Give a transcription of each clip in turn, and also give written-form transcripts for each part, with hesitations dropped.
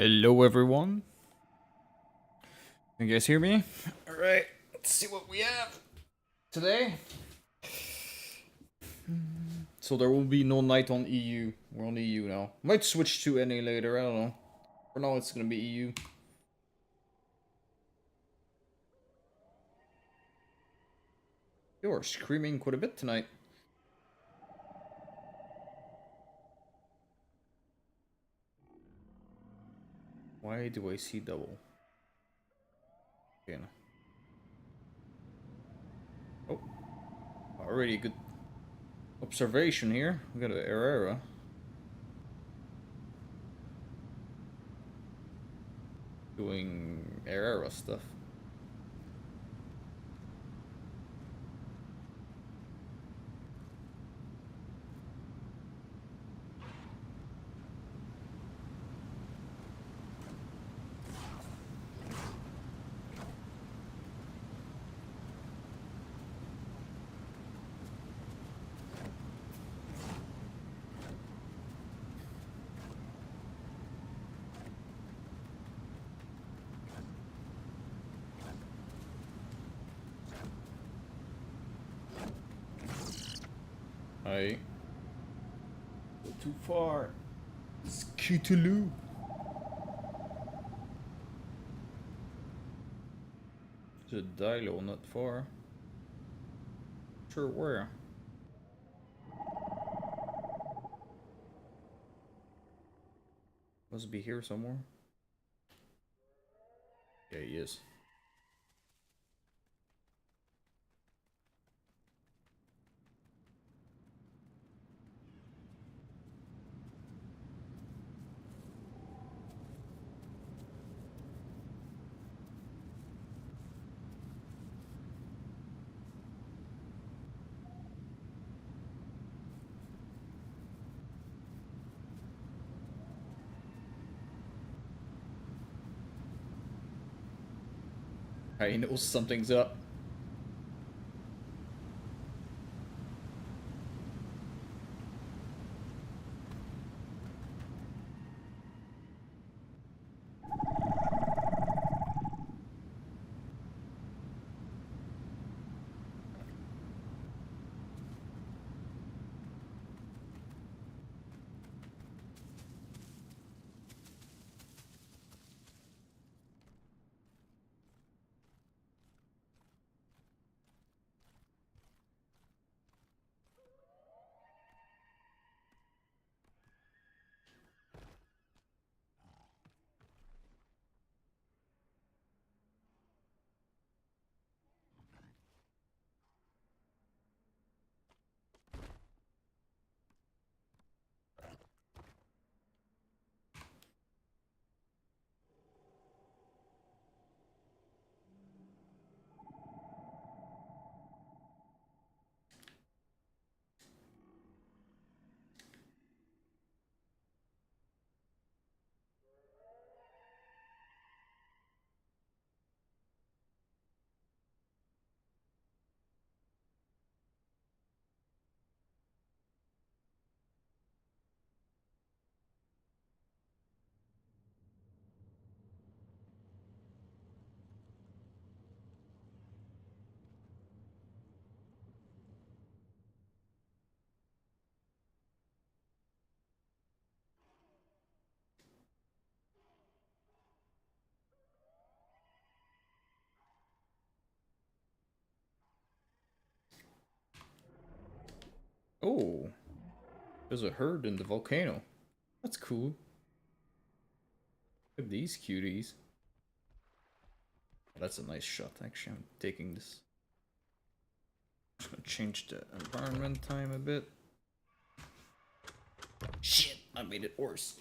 Hello, everyone. You guys hear me? Alright, let's see what we have today. So there will be no night on EU. We're on EU now. Might switch to NA later, I don't know. For now, it's gonna be EU. You're screaming quite a bit tonight. Why do I see double? Okay. Oh, already good observation here. We got an Herrera. Doing Herrera stuff. Aye. Go too far. Skittaloo. There's a Dilo not far. Sure where. Must be here somewhere. Yeah, he is. He knows something's up. Oh, there's a herd in the volcano. That's cool. Look at these cuties. Oh, that's a nice shot, actually. I'm taking this. I'm just gonna change the environment time a bit. Shit, I made it worse.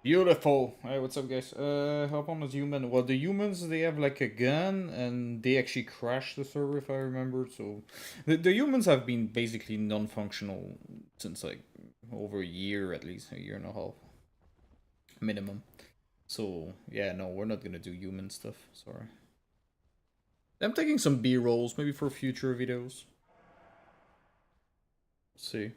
Beautiful. Hey, what's up, guys? Hop on as human. Well, the humans, they have like a gun, and they actually crashed the server, if I remember. So, the humans have been basically non-functional since like over a year, at least a year and a half minimum. So, yeah, no, we're not gonna do human stuff. Sorry. I'm taking some B-rolls, maybe for future videos. Let's see.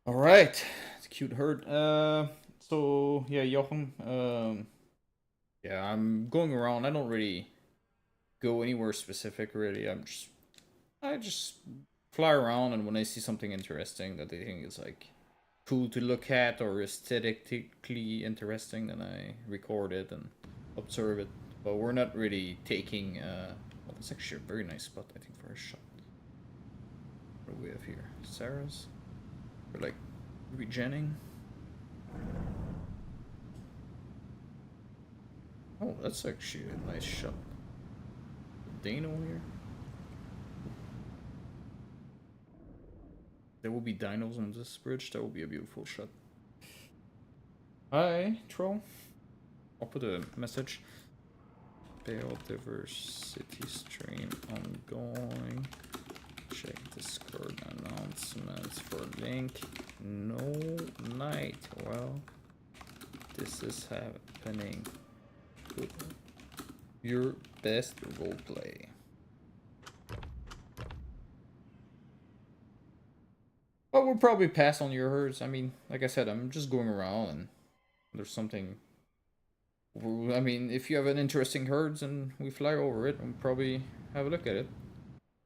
All right, it's a cute herd. So yeah, Jochen. Yeah, I'm going around. I don't really go anywhere specific, really. I just fly around, and when I see something interesting that I think is like cool to look at or aesthetically interesting, then I record it and observe it. But we're not really taking. Well, it's actually a very nice spot, I think, for a shot. What do we have here? Sarah's. We're like regenning. Oh, that's actually a nice shot. Dano here. There will be dinos on this bridge. That will be a beautiful shot. Hi, troll. I'll put a message. Biodiversity stream ongoing. Check Discord announcements for link. No night. Well, this is happening. Good. Your best roleplay. But we'll probably pass on your herds. I mean, like I said, I'm just going around and there's something. I mean, if you have an interesting herds and we fly over it, we'll probably have a look at it.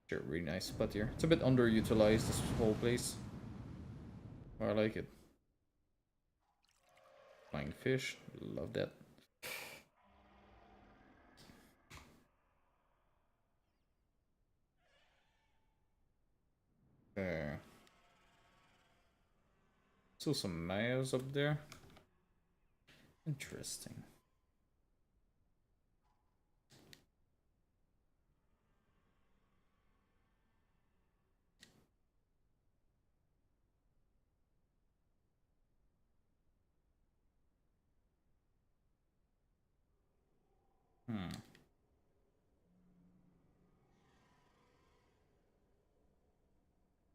Sure, really nice spot here. It's a bit underutilized, this whole place. But I like it. Flying fish, love that. There. Still some Mayas up there. Interesting.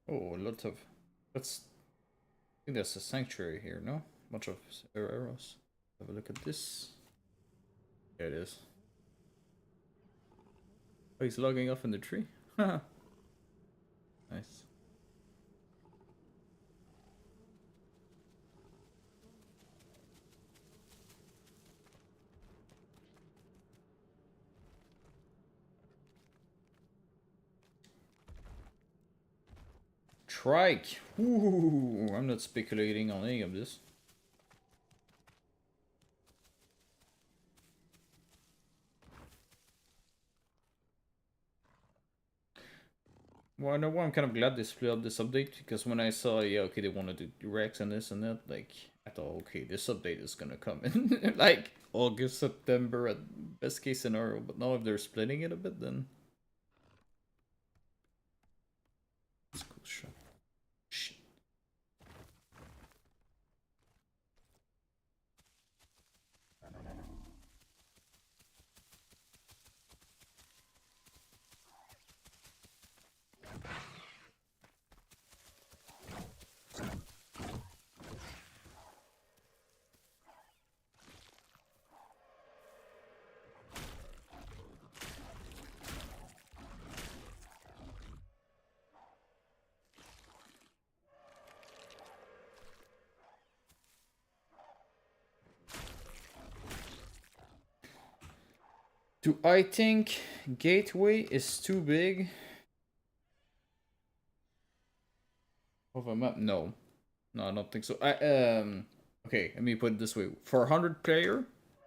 Oh, a lot of. That's. I think that's a sanctuary here, no? Bunch of arrows. Have a look at this. There it is. Oh, he's logging off in the tree. Nice. Trike. Ooh, I'm not speculating on any of this. Well, I know why I'm kind of glad they split up this update, because when I saw, yeah, okay, they want to do Rex and this and that, like, I thought, okay, this update is gonna come in, like, August, September at best case scenario, but now if they're splitting it a bit, then... That's a cool shot. Shit. Do I think gateway is too big of a map. No, I don't think so. Okay, let me put it this way: for 100 player,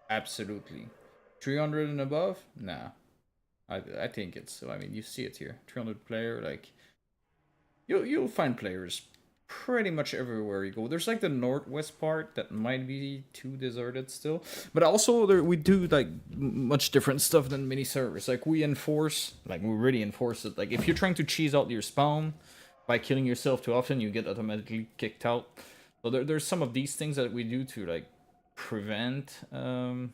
absolutely. 300 and above, nah. I think it's. I mean, you see it here. 300 player, like you'll find players pretty much everywhere you go. There's like the northwest part that might be too deserted still, but also there we do like much different stuff than mini servers. Like we really enforce it. Like if you're trying to cheese out your spawn by killing yourself too often, you get automatically kicked out. So there's some of these things that we do to like prevent yeah,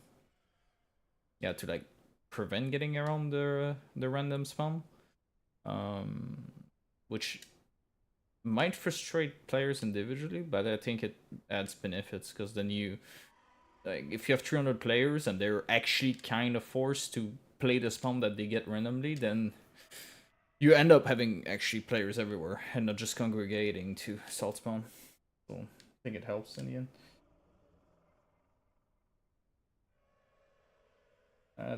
to like prevent getting around the random spawn, which might frustrate players individually, but I think it adds benefits because then you, like, if you have 300 players and they're actually kind of forced to play the spawn that they get randomly, then you end up having actually players everywhere and not just congregating to salt spawn. So I think it helps in the end.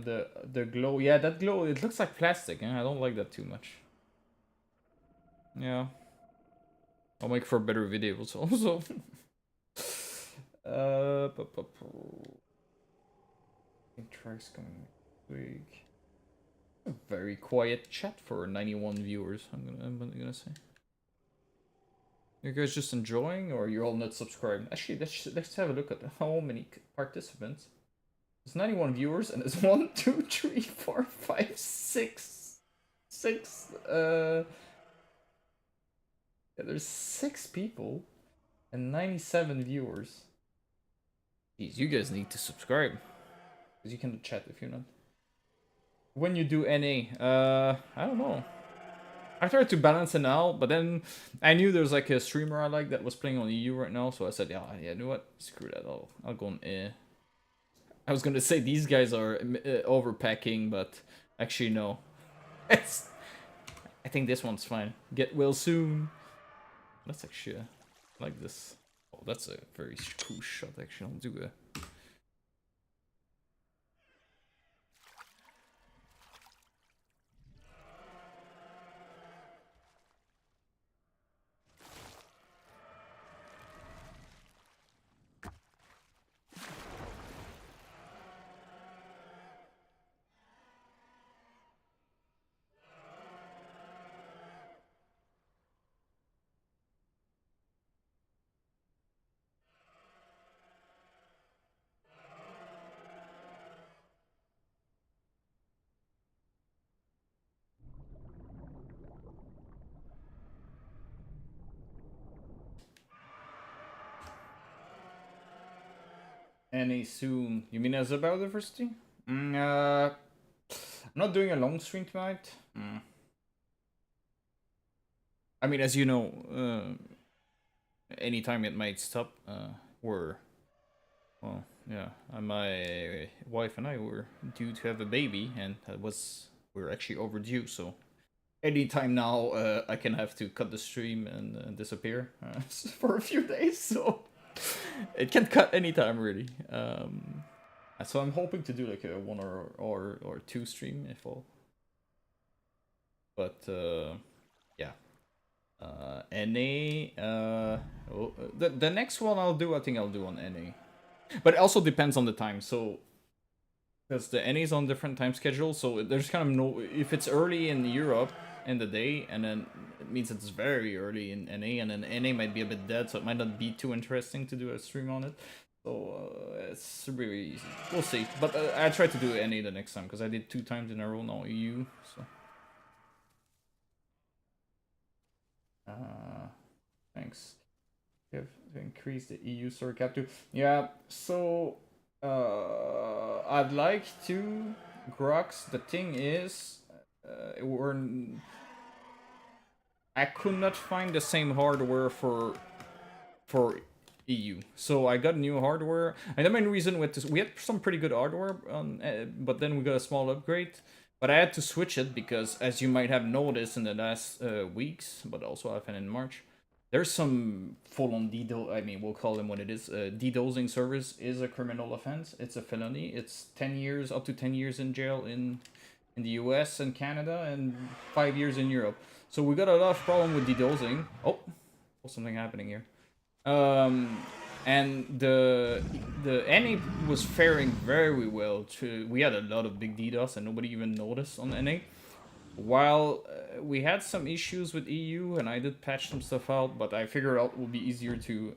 The glow, yeah, that glow, it looks like plastic, and I don't like that too much. Yeah, I'll make for better videos also. I think tracks coming next week. A very quiet chat for 91 viewers. I'm gonna say. You guys just enjoying, or you're all not subscribed? Actually, let's have a look at how many participants. There's 91 viewers, and there's 1, 2, 3, 4, 5, 6. Yeah, there's 6 people and 97 viewers. Jeez, you guys need to subscribe, because you can chat if you're not. When you do NA, I don't know. I tried to balance it out, but then I knew there was like a streamer I like that was playing on EU right now, so I said, yeah, you know what? Screw that. I'll go on A. I was gonna say these guys are overpacking, but actually no. I think this one's fine. Get well soon. That's actually like this. Oh, that's a very cool shot. Actually, I'll do a. Any soon? You mean as a biodiversity? I'm not doing a long stream tonight. I mean, as you know, anytime it might stop, we're, well, yeah, my wife and I were due to have a baby, and we're actually overdue. So anytime now, I can have to cut the stream and disappear for a few days. So it can cut anytime really. So I'm hoping to do like a 1 or 2 stream if all. But yeah. NA. The next one I'll do, I think I'll do on NA. But it also depends on the time. So because the NA is on different time schedule, so there's kind of no. If it's early in Europe in the day, and then it means it's very early in NA, and then NA might be a bit dead, so it might not be too interesting to do a stream on it. So it's really easy. We'll see. But I try to do NA the next time because I did 2 times in a row now EU. So. Thanks. You have to increase the EU store cap to. Yeah. So I'd like to. Grox. The thing is, I could not find the same hardware for EU. So I got new hardware, and the main reason with this, we had some pretty good hardware, but then we got a small upgrade. But I had to switch it because, as you might have noticed in the last weeks, but also often in March, there's some full-on DDoS. I mean, we'll call them what it is. DDoSing servers is a criminal offense. It's a felony. It's 10 years, up to 10 years in jail in in the US and Canada and 5 years in Europe. So we got a lot of problem with DDoSing. Oh, something happening here. And the NA was faring very well. We had a lot of big DDoS and nobody even noticed on NA. While we had some issues with EU and I did patch some stuff out, but I figured out it would be easier to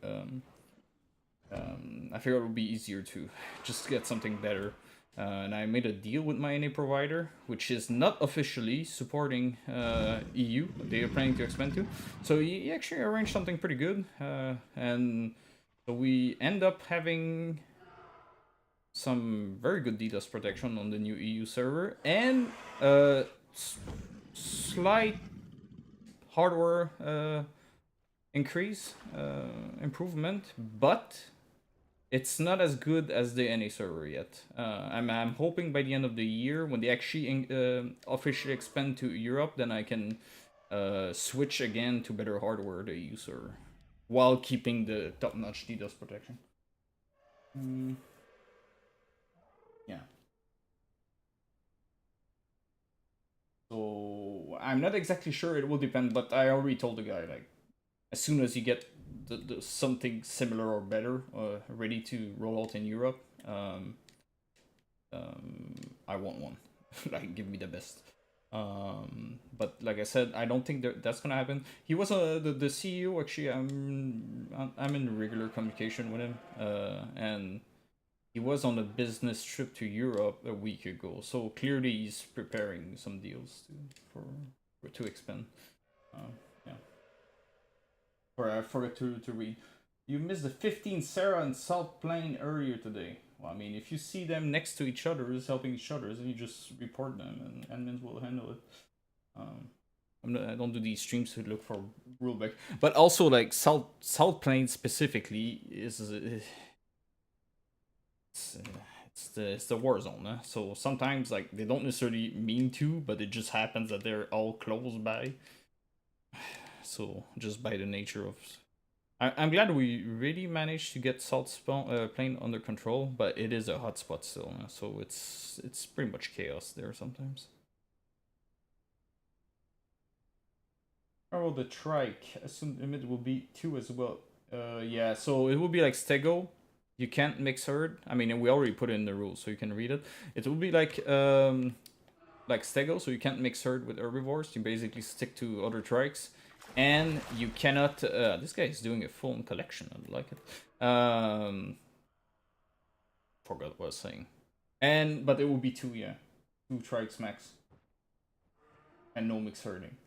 just get something better. And I made a deal with my NA provider, which is not officially supporting EU. They are planning to expand to. So he actually arranged something pretty good. And so we end up having some very good DDoS protection on the new EU server. And slight hardware increase, improvement, but it's not as good as the NA server yet. I'm hoping by the end of the year, when they actually officially expand to Europe, then I can switch again to better hardware, the EU server, while keeping the top-notch DDoS protection. Yeah. So I'm not exactly sure. It will depend, but I already told the guy, like, as soon as you get the something similar or better ready to roll out in Europe, I want one. Like, give me the best. But like I said, I don't think that's gonna happen. He was the CEO. Actually, I'm in regular communication with him, and he was on a business trip to Europe a week ago. So clearly, he's preparing some deals to expand. Yeah. For it to read. You missed the 15 Sarah and South Plain earlier today. Well, I mean, if you see them next to each other, helping each other, then you just report them, and admins will handle it. I don't do these streams to look for rollback, but also like South Plain specifically is it's the war zone. Huh? So sometimes like they don't necessarily mean to, but it just happens that they're all close by. So just by the nature of, I'm glad we really managed to get South Plain under control, but it is a hotspot still, so it's pretty much chaos there sometimes. Oh, the trike. Assume limit will be 2 as well. Yeah, so it will be like Stego. You can't mix herd. I mean, we already put it in the rules, so you can read it. It will be like Stego, so you can't mix herd with herbivores. You basically stick to other trikes. And you cannot. This guy is doing a full collection. I like it. Forgot what I was saying. But it will be 2, yeah, 2 trikes max, and no mix herding.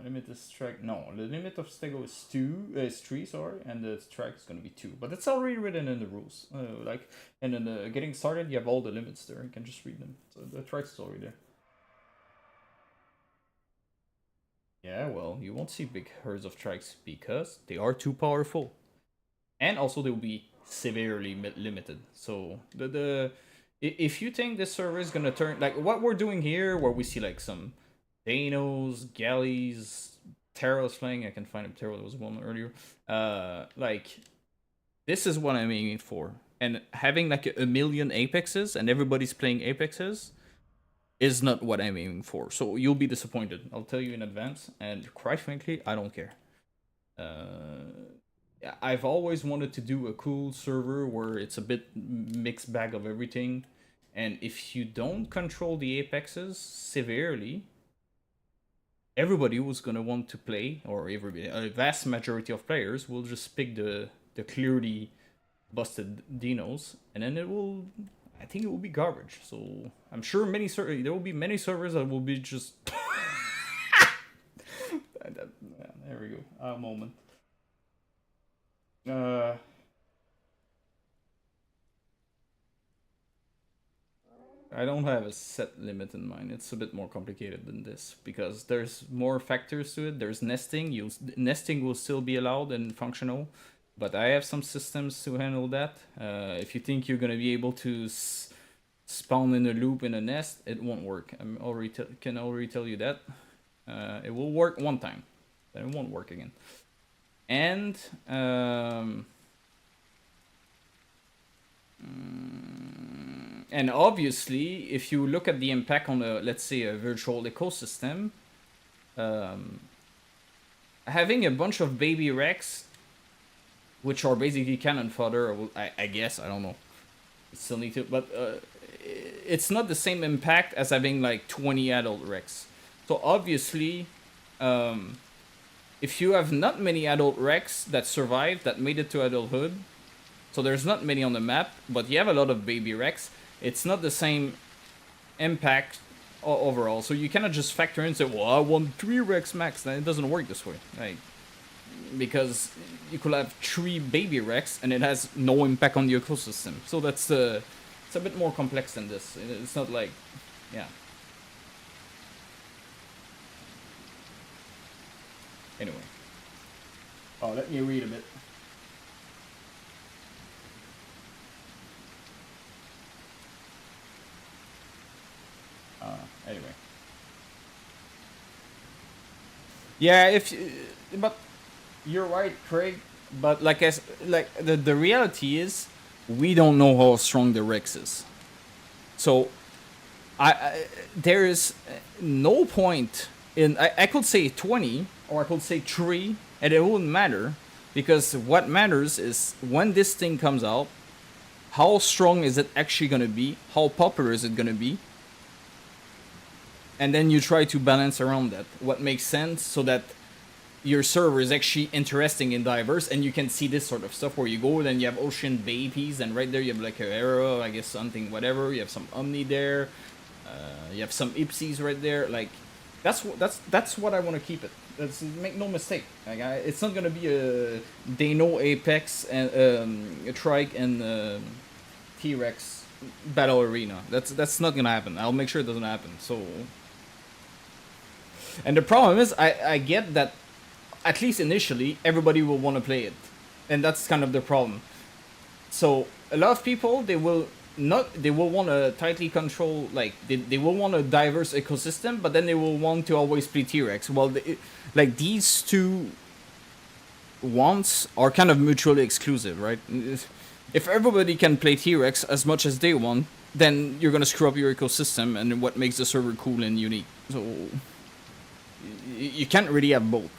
Limit is strike. No, the limit of Stego is 3, sorry, and the strike is gonna be 2. But it's already written in the rules. Like, and then getting started, you have all the limits there. You can just read them. So the strike is already there. Yeah, well, you won't see big herds of trikes because they are too powerful, and also they will be severely limited. So if you think this server is gonna turn like what we're doing here, where we see like some Danos, Galleys, Terrell's playing. I can find him. Terrell was one earlier. Like this is what I'm aiming for, and having like a million Apexes and everybody's playing Apexes is not what I'm aiming for. So you'll be disappointed. I'll tell you in advance. And quite frankly, I don't care. I've always wanted to do a cool server where it's a bit mixed bag of everything. And if you don't control the Apexes severely, everybody who's gonna want to play, or everybody, a vast majority of players will just pick the clearly busted Dinos, and then I think it will be garbage. So I'm sure there will be many servers that will be just. There we go. A moment. I don't have a set limit in mind. It's a bit more complicated than this because there's more factors to it. There's nesting. Nesting will still be allowed and functional, but I have some systems to handle that. If you think you're gonna be able to spawn in a loop in a nest, it won't work. I'm can already tell you that. It will work one time, then it won't work again. And And obviously, if you look at the impact on let's say a virtual ecosystem, having a bunch of baby Rex, which are basically cannon fodder, I guess, I don't know. Still need to, but it's not the same impact as having like 20 adult Rex. So obviously, if you have not many adult Rex that survived, that made it to adulthood, so there's not many on the map, but you have a lot of baby Rex, it's not the same impact overall. So you cannot just factor in and say, well, I want 3 Rex max. It doesn't work this way. Like, because you could have 3 baby Rex and it has no impact on the ecosystem. So that's it's a bit more complex than this. It's not like, yeah. Anyway. Oh, let me read a bit. Anyway. Yeah, but you're right, Craig. But like the reality is, we don't know how strong the Rex is. So, there is no point in. I could say 20 or I could say 3, and it wouldn't matter, because what matters is when this thing comes out, how strong is it actually gonna be? How popular is it gonna be? And then you try to balance around that. What makes sense so that your server is actually interesting and diverse, and you can see this sort of stuff where you go, then you have ocean babies, and right there you have like a arrow, I guess something, whatever. You have some Omni there. You have some Ipsies right there. Like, that's what I want to keep it. Make no mistake. Like, it's not gonna be a Dano, Apex, and a Trike and T-Rex battle arena. That's not gonna happen. I'll make sure it doesn't happen. So. And the problem is, I get that, at least initially, everybody will want to play it. And that's kind of the problem. So, a lot of people, they will want to tightly control, like, they will want a diverse ecosystem, but then they will want to always play T-Rex. Well, like, these two wants are kind of mutually exclusive, right? If everybody can play T-Rex as much as they want, then you're going to screw up your ecosystem and what makes the server cool and unique. So you can't really have both.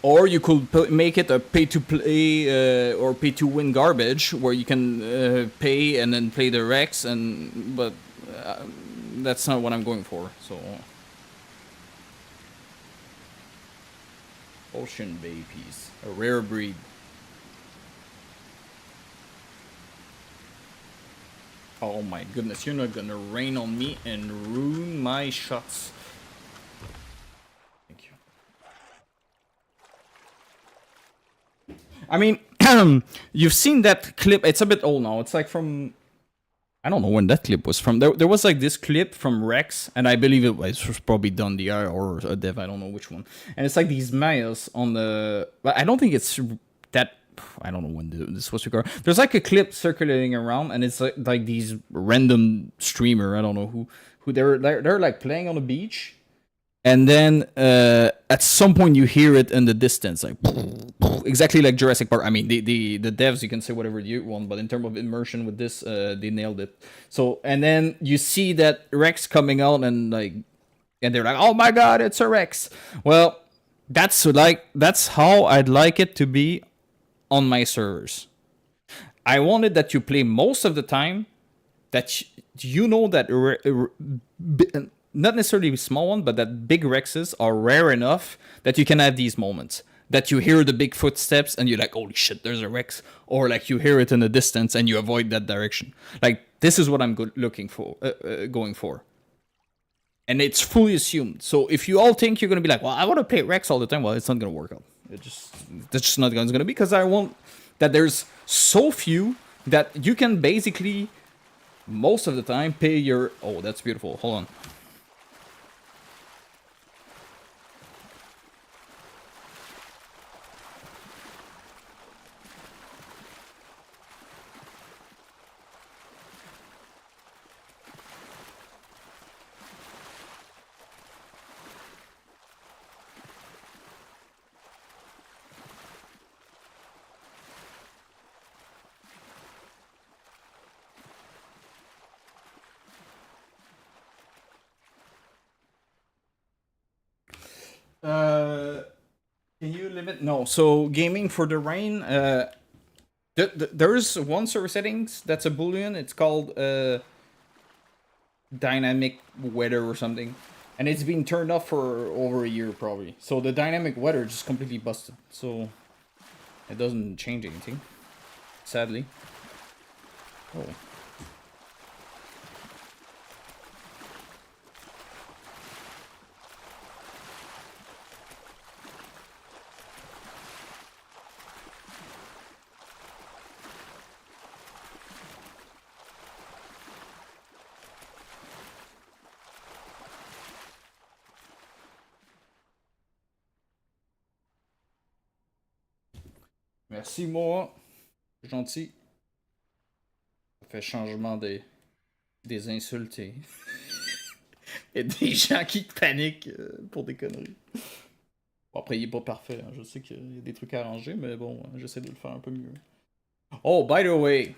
Or you could make it a pay-to-play or pay-to-win garbage, where you can pay and then play the Rex, but that's not what I'm going for. So, ocean babies, a rare breed. Oh my goodness, you're not gonna rain on me and ruin my shots. Thank you. I mean, you've seen that clip. It's a bit old now. It's like from, I don't know when that clip was from. There was like this clip from Rex, and I believe it was probably Don DR or a dev, I don't know which one. And it's like these Mayas on the, but I don't think it's that, I don't know when this was recorded. There's like a clip circulating around, and it's like these random streamer, I don't know who they're like playing on the beach, and then at some point you hear it in the distance, like exactly like Jurassic Park. I mean, the devs, you can say whatever you want, but in terms of immersion with this, they nailed it. So, and then you see that Rex coming out, and they're like, oh my god, it's a Rex. Well, that's how I'd like it to be on my servers. I wanted that you play most of the time, that you know that not necessarily small one, but that big Rexes are rare enough that you can have these moments. That you hear the big footsteps and you're like, holy shit, there's a Rex. Or like you hear it in the distance and you avoid that direction. Like, this is what I'm looking for, going for. And it's fully assumed. So if you all think you're going to be like, well, I want to play Rex all the time, well, it's not going to work out. That's just not going to be, because I want that there's so few that you can basically most of the time pay your. Oh, that's beautiful. Hold on. limit? No. So gaming for the rain. There's one server settings that's a boolean. It's called dynamic weather or something, and it's been turned off for over a year probably. So the dynamic weather just completely busted. So it doesn't change anything, sadly. Oh. Merci, moi. Gentil. Ça fait changement des insultes et... et des gens qui paniquent pour des conneries. Bon, après, il est pas parfait. Hein. Je sais qu'il y a des trucs à arranger, mais bon, j'essaie de le faire un peu mieux. Oh, by the way,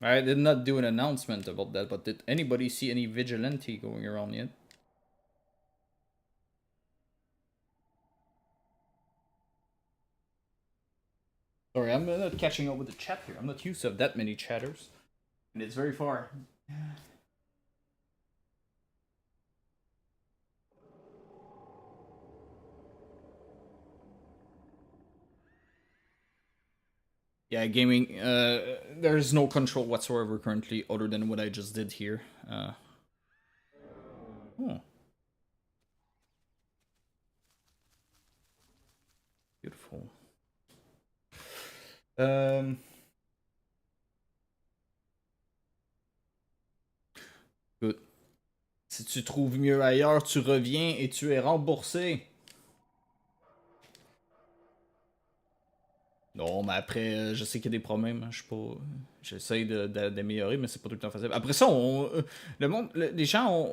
I did not do an announcement about that, but did anybody see any vigilante going around yet? Sorry, I'm not catching up with the chat here. I'm not used to that many chatters. And it's very far. Yeah, gaming, there's no control whatsoever currently other than what I just did here. Oh. Beautiful. Good. Si tu trouves mieux ailleurs, tu reviens et tu es remboursé. Non, mais après, je sais qu'il y a des problèmes. Hein, je suis pas. J'essaye d'améliorer, mais c'est pas tout le temps facile. Après ça, le monde, les gens,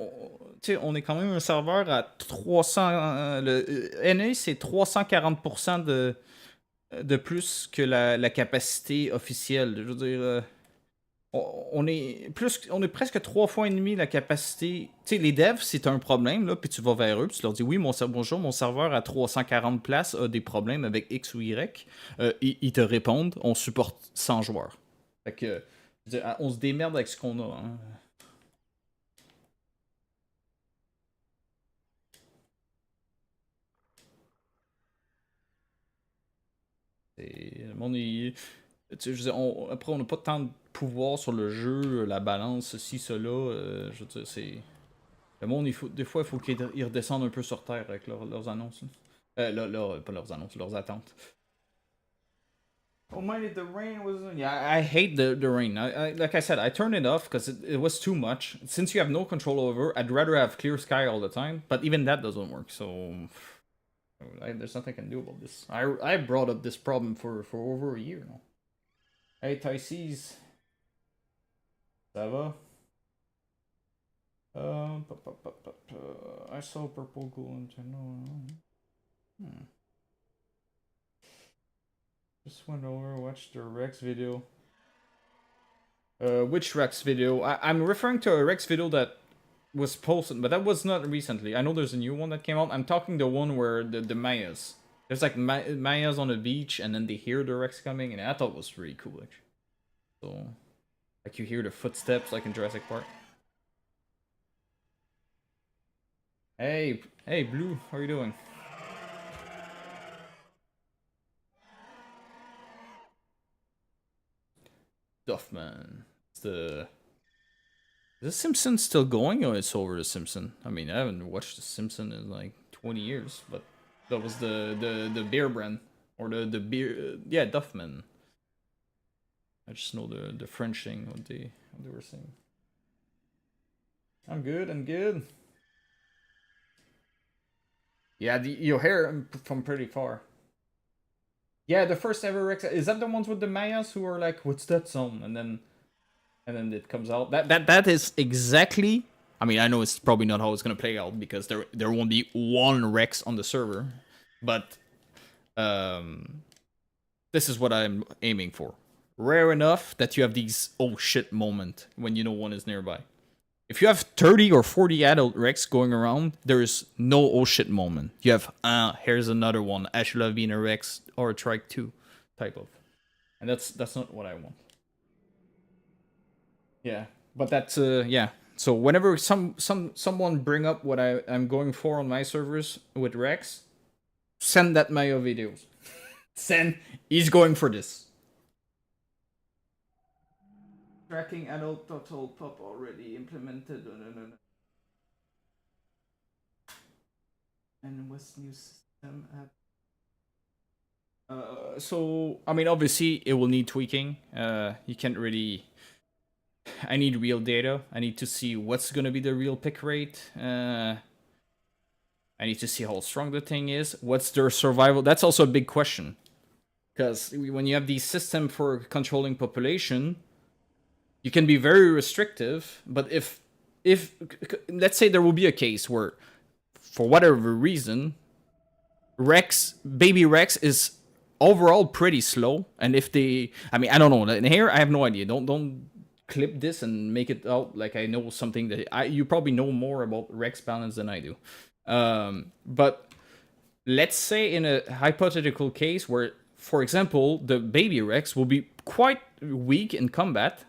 tu sais, on est quand même un serveur à 300. Le NA, c'est 340% de plus que la capacité officielle. Je veux dire, on est presque 3 fois et demi la capacité. Tu sais, les devs, c'est un problème, là, puis tu vas vers eux, puis tu leur dis oui, bonjour, mon serveur à 340 places a des problèmes avec X ou Y. Ils te répondent, on supporte 100 joueurs. Fait que, je veux dire, on se démerde avec ce qu'on a. Hein. Le monde est. Tu sais, je veux dire, après, on n'a pas tant de pouvoir sur le jeu, la balance, ceci, cela. Je veux dire, c'est. Le monde, des fois, il faut qu'ils redescendent un peu sur terre avec leurs annonces. Pas leurs annonces, leurs attentes. Oh man, the rain was. Yeah, I hate the rain. Like I said, I turned it off because it was too much. Since you have no control over, I'd rather have clear sky all the time. But even that doesn't work. So there's nothing I can do about this. I brought up this problem for over a year now. Hey, Tysees. Ça va? I saw purple gold. Just went over, watched the Rex video. Which Rex video? I'm referring to a Rex video that was posted, but that was not recently. I know there's a new one that came out. I'm talking the one where the Mayas. There's like Mayas on the beach, and then they hear the Rex coming, and I thought it was really cool, actually. So, like you hear the footsteps, like in Jurassic Park. Hey, Blue, how are you doing? Duffman. It's the... Is The Simpsons still going, or it's over The Simpsons? I mean, I haven't watched The Simpsons in like 20 years, but that was the beer brand. Or the beer... yeah, Duffman. I just know the French thing, what they were saying. I'm good. Yeah, you hear him from pretty far. Yeah, the first ever Rex. Is that the ones with the Mayas who are like, "What's that song?" And then it comes out. That is exactly. I mean, I know it's probably not how it's gonna play out because there won't be one Rex on the server, but this is what I'm aiming for. Rare enough that you have these oh shit moment when you know one is nearby. If you have 30 or 40 adult Rex going around, there is no oh shit moment. You have, here's another one. I should have been a Rex or a Trike 2 type of. And that's not what I want. Yeah. But that's yeah. So whenever someone bring up what I'm going for on my servers with Rex, send that Mayo videos. Send, he's going for this. Tracking adult total pop already implemented. And what's new system app? So I mean, obviously, it will need tweaking. You can't really. I need real data. I need to see what's gonna be the real pick rate. I need to see how strong the thing is. What's their survival? That's also a big question. Because when you have the system for controlling population, you can be very restrictive. But if let's say there will be a case where, for whatever reason, baby Rex is overall pretty slow, and if they, I mean, I don't know. In here, I have no idea. Don't clip this and make it out like I know something that you probably know more about Rex balance than I do. But let's say in a hypothetical case where, for example, the baby Rex will be quite weak in combat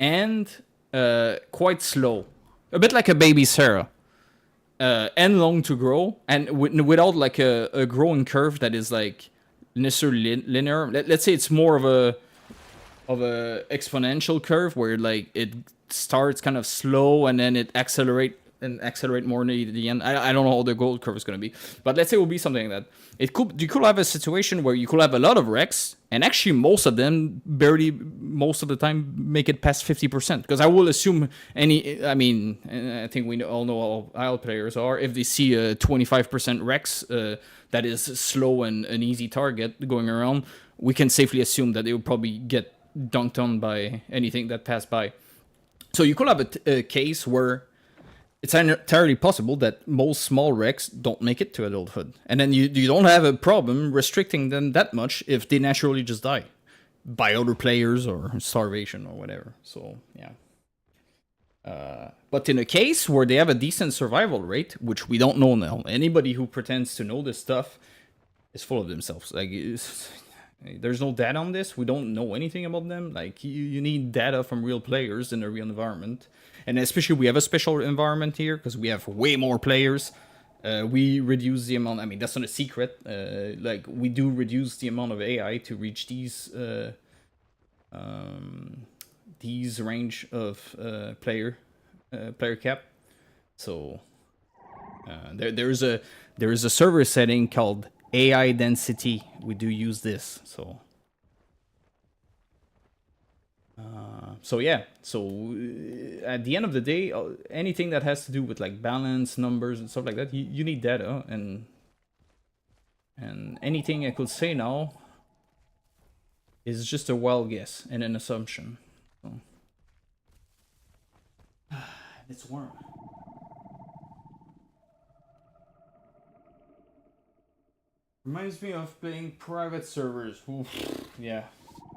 and quite slow, a bit like a baby Sarah. And long to grow, and without like a growing curve that is like necessarily linear. Let's say it's more of a exponential curve where like it starts kind of slow and then it accelerate more near the end. I don't know how the gold curve is going to be, but let's say it will be something like that. You could have a situation where you could have a lot of Rex, and actually most of them barely, most of the time, make it past 50%. Because I will assume I think we all know how IL players are. If they see a 25% Rex that is slow and an easy target going around, we can safely assume that they will probably get dunked on by anything that passed by. So you could have a case where it's entirely possible that most small Rex don't make it to adulthood. And then you don't have a problem restricting them that much if they naturally just die by other players or starvation or whatever. So, yeah. But in a case where they have a decent survival rate, which we don't know now, anybody who pretends to know this stuff is full of themselves. Like, there's no data on this. We don't know anything about them. Like, you need data from real players in a real environment. And especially we have a special environment here because we have way more players. We reduce the amount. I mean, that's not a secret. Like, we do reduce the amount of AI to reach these range of player cap. So there is a server setting called AI density. We do use this. So yeah, so at the end of the day, anything that has to do with like balance, numbers, and stuff like that, you need data, and anything I could say now is just a wild guess and an assumption. So. It's warm. Reminds me of playing private servers. Oof, yeah.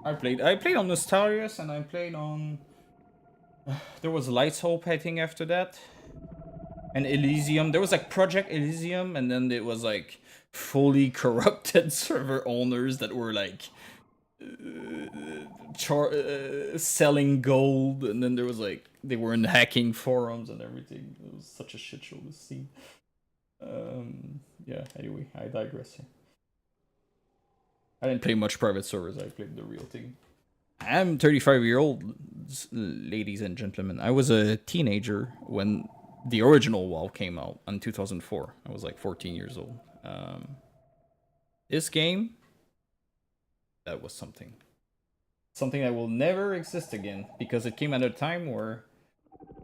I played on Nostarius, and I played on... there was Lights Hope, I think, after that. And Elysium. There was like Project Elysium, and then it was like fully corrupted server owners that were like selling gold, and then there was like they were in hacking forums and everything. It was such a shit show to see. Yeah, anyway, I digress here. I didn't play much private servers. I played the real thing. I'm 35-year-old, ladies and gentlemen. I was a teenager when the original WoW came out in 2004. I was like 14 years old. This game, that was something that will never exist again, because it came at a time where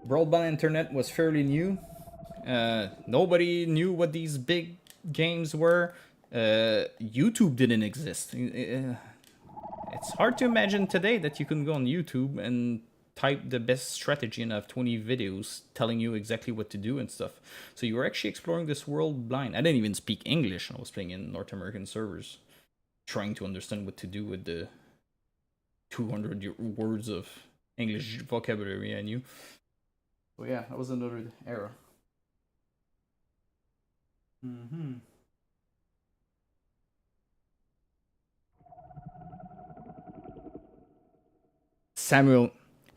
broadband internet was fairly new. Nobody knew what these big games were. YouTube didn't exist. It's hard to imagine today that you can go on YouTube and type the best strategy and have 20 videos telling you exactly what to do and stuff. So you were actually exploring this world blind. I didn't even speak English. I was playing in North American servers, trying to understand what to do with the 200 words of English vocabulary I knew. So yeah, that was another era. Mm-hmm. Samuel,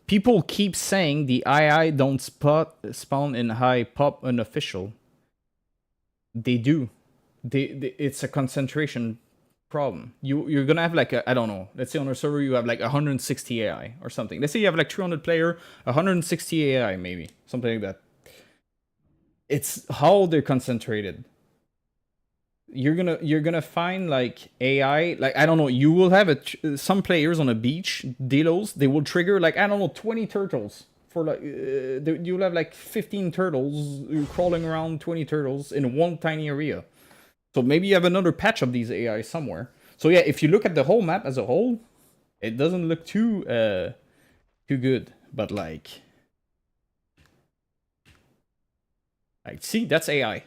people keep saying the II don't spawn in high pop unofficial. They do. It's a concentration problem. You're gonna have like I don't know. Let's say on a server you have like 160 AI or something. Let's say you have like 300 player, 160 AI maybe something like that. It's how they're concentrated. You're gonna find like AI, like I don't know, you will have some players on a beach delos, they will trigger like I don't know 20 turtles for like you'll have like 15 turtles crawling around, 20 turtles in one tiny area. So maybe you have another patch of these AI somewhere. So yeah, if you look at the whole map as a whole, it doesn't look too good, but like see, that's AI.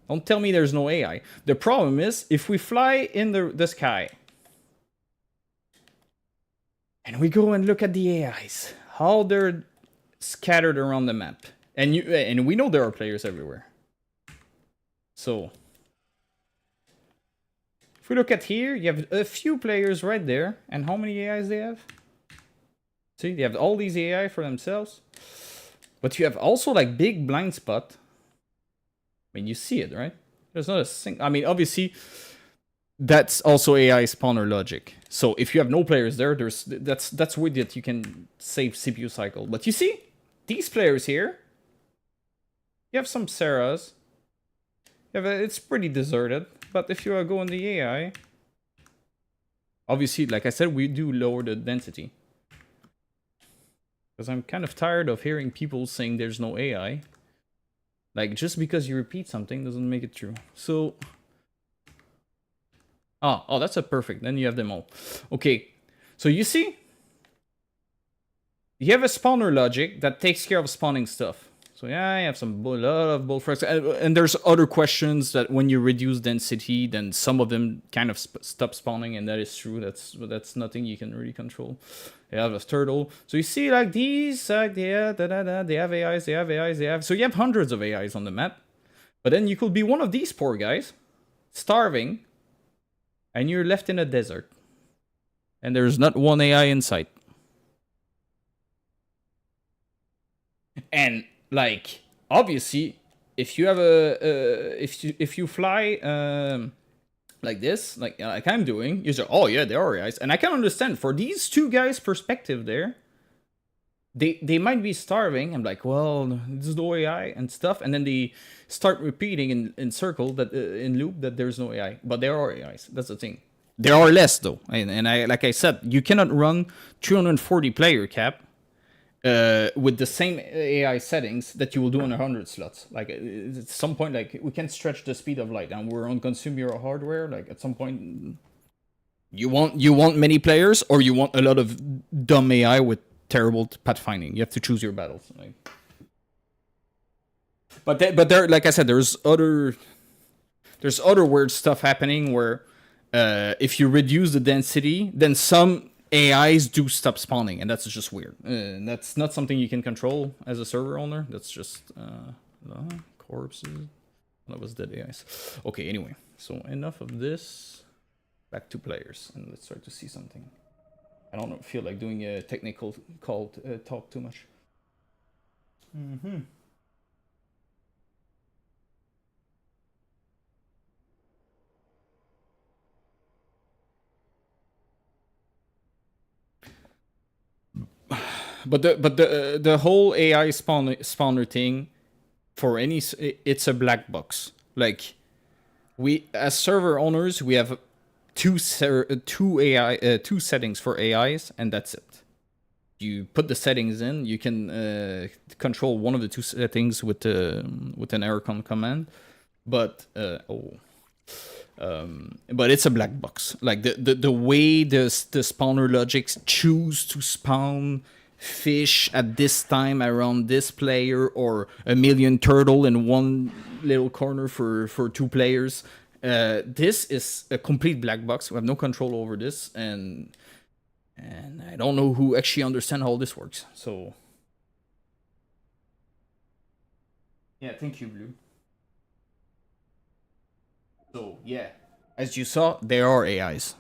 Don't tell me there's no AI. The problem is, if we fly in the sky, and we go and look at the AIs, how they're scattered around the map, and we know there are players everywhere. So, if we look at here, you have a few players right there, and how many AIs they have? See, they have all these AI for themselves, but you have also like big blind spot. I mean, you see it, right? There's not a single. I mean, obviously, that's also AI spawner logic. So if you have no players there, that's weird that you can save CPU cycle. But you see, these players here, you have some Sarahs. It's pretty deserted. But if you go in the AI, obviously, like I said, we do lower the density. Because I'm kind of tired of hearing people saying there's no AI. Like, just because you repeat something doesn't make it true. So... Oh, that's a perfect. Then you have them all. Okay, so you see? You have a spawner logic that takes care of spawning stuff. So yeah, I have a lot of bullfrogs. And there's other questions that when you reduce density, then some of them kind of stop spawning, and that is true. That's nothing you can really control. They have a turtle. So you see, like these, they have AIs, they have AIs, they have. So you have hundreds of AIs on the map. But then you could be one of these poor guys, starving, and you're left in a desert. And there's not one AI in sight. And like, obviously, if you have if you fly like this, like I'm doing, you say, oh yeah, there are AIs, and I can understand for these two guys' perspective there. They might be starving. I'm like, well, this is no AI and stuff, and then they start repeating in circle that in loop that there's no AI, but there are AIs. That's the thing. There are less though, and I like I said, you cannot run 240 player cap with the same AI settings that you will do on 100 slots. Like at some point, like we can stretch the speed of light, and we're on consumer hardware. Like at some point, you want many players, or you want a lot of dumb AI with terrible pathfinding. You have to choose your battles. Like, but there, like I said, there's other weird stuff happening where if you reduce the density, then some AIs do stop spawning, and that's just weird. That's not something you can control as a server owner. That's just corpses. That was dead AIs. Okay, anyway, so enough of this. Back to players, and let's try to see something. I don't feel like doing a technical call talk too much. Mm-hmm. But the whole AI spawner thing, for any, it's a black box. Like, we as server owners, we have two settings for AIs, and that's it. You put the settings in. You can control one of the two settings with an aircon command, but but it's a black box. Like the way the spawner logics choose to spawn fish at this time around this player, or a million turtle in one little corner for two players. This is a complete black box. We have no control over this, and I don't know who actually understand how this works. So Yeah, thank you, Blue. So, yeah. As you saw, there are AIs.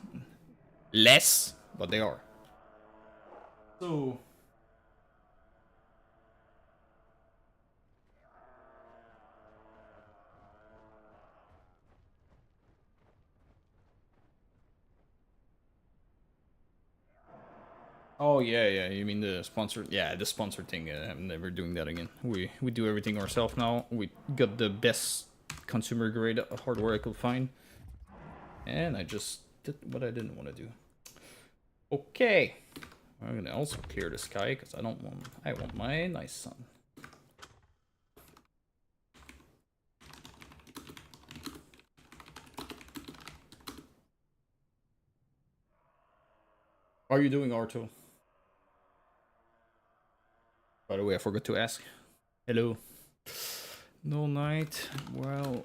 Less, but they are. So... Oh yeah, yeah. You mean the sponsor? Yeah, the sponsor thing. I'm never doing that again. We do everything ourselves now. We got the best consumer grade hardware I could find, and I just did what I didn't want to do. Okay, I'm gonna also clear the sky because I don't want. I want my nice sun. How are you doing, Arto? By the way, I forgot to ask. Hello. No night. Well,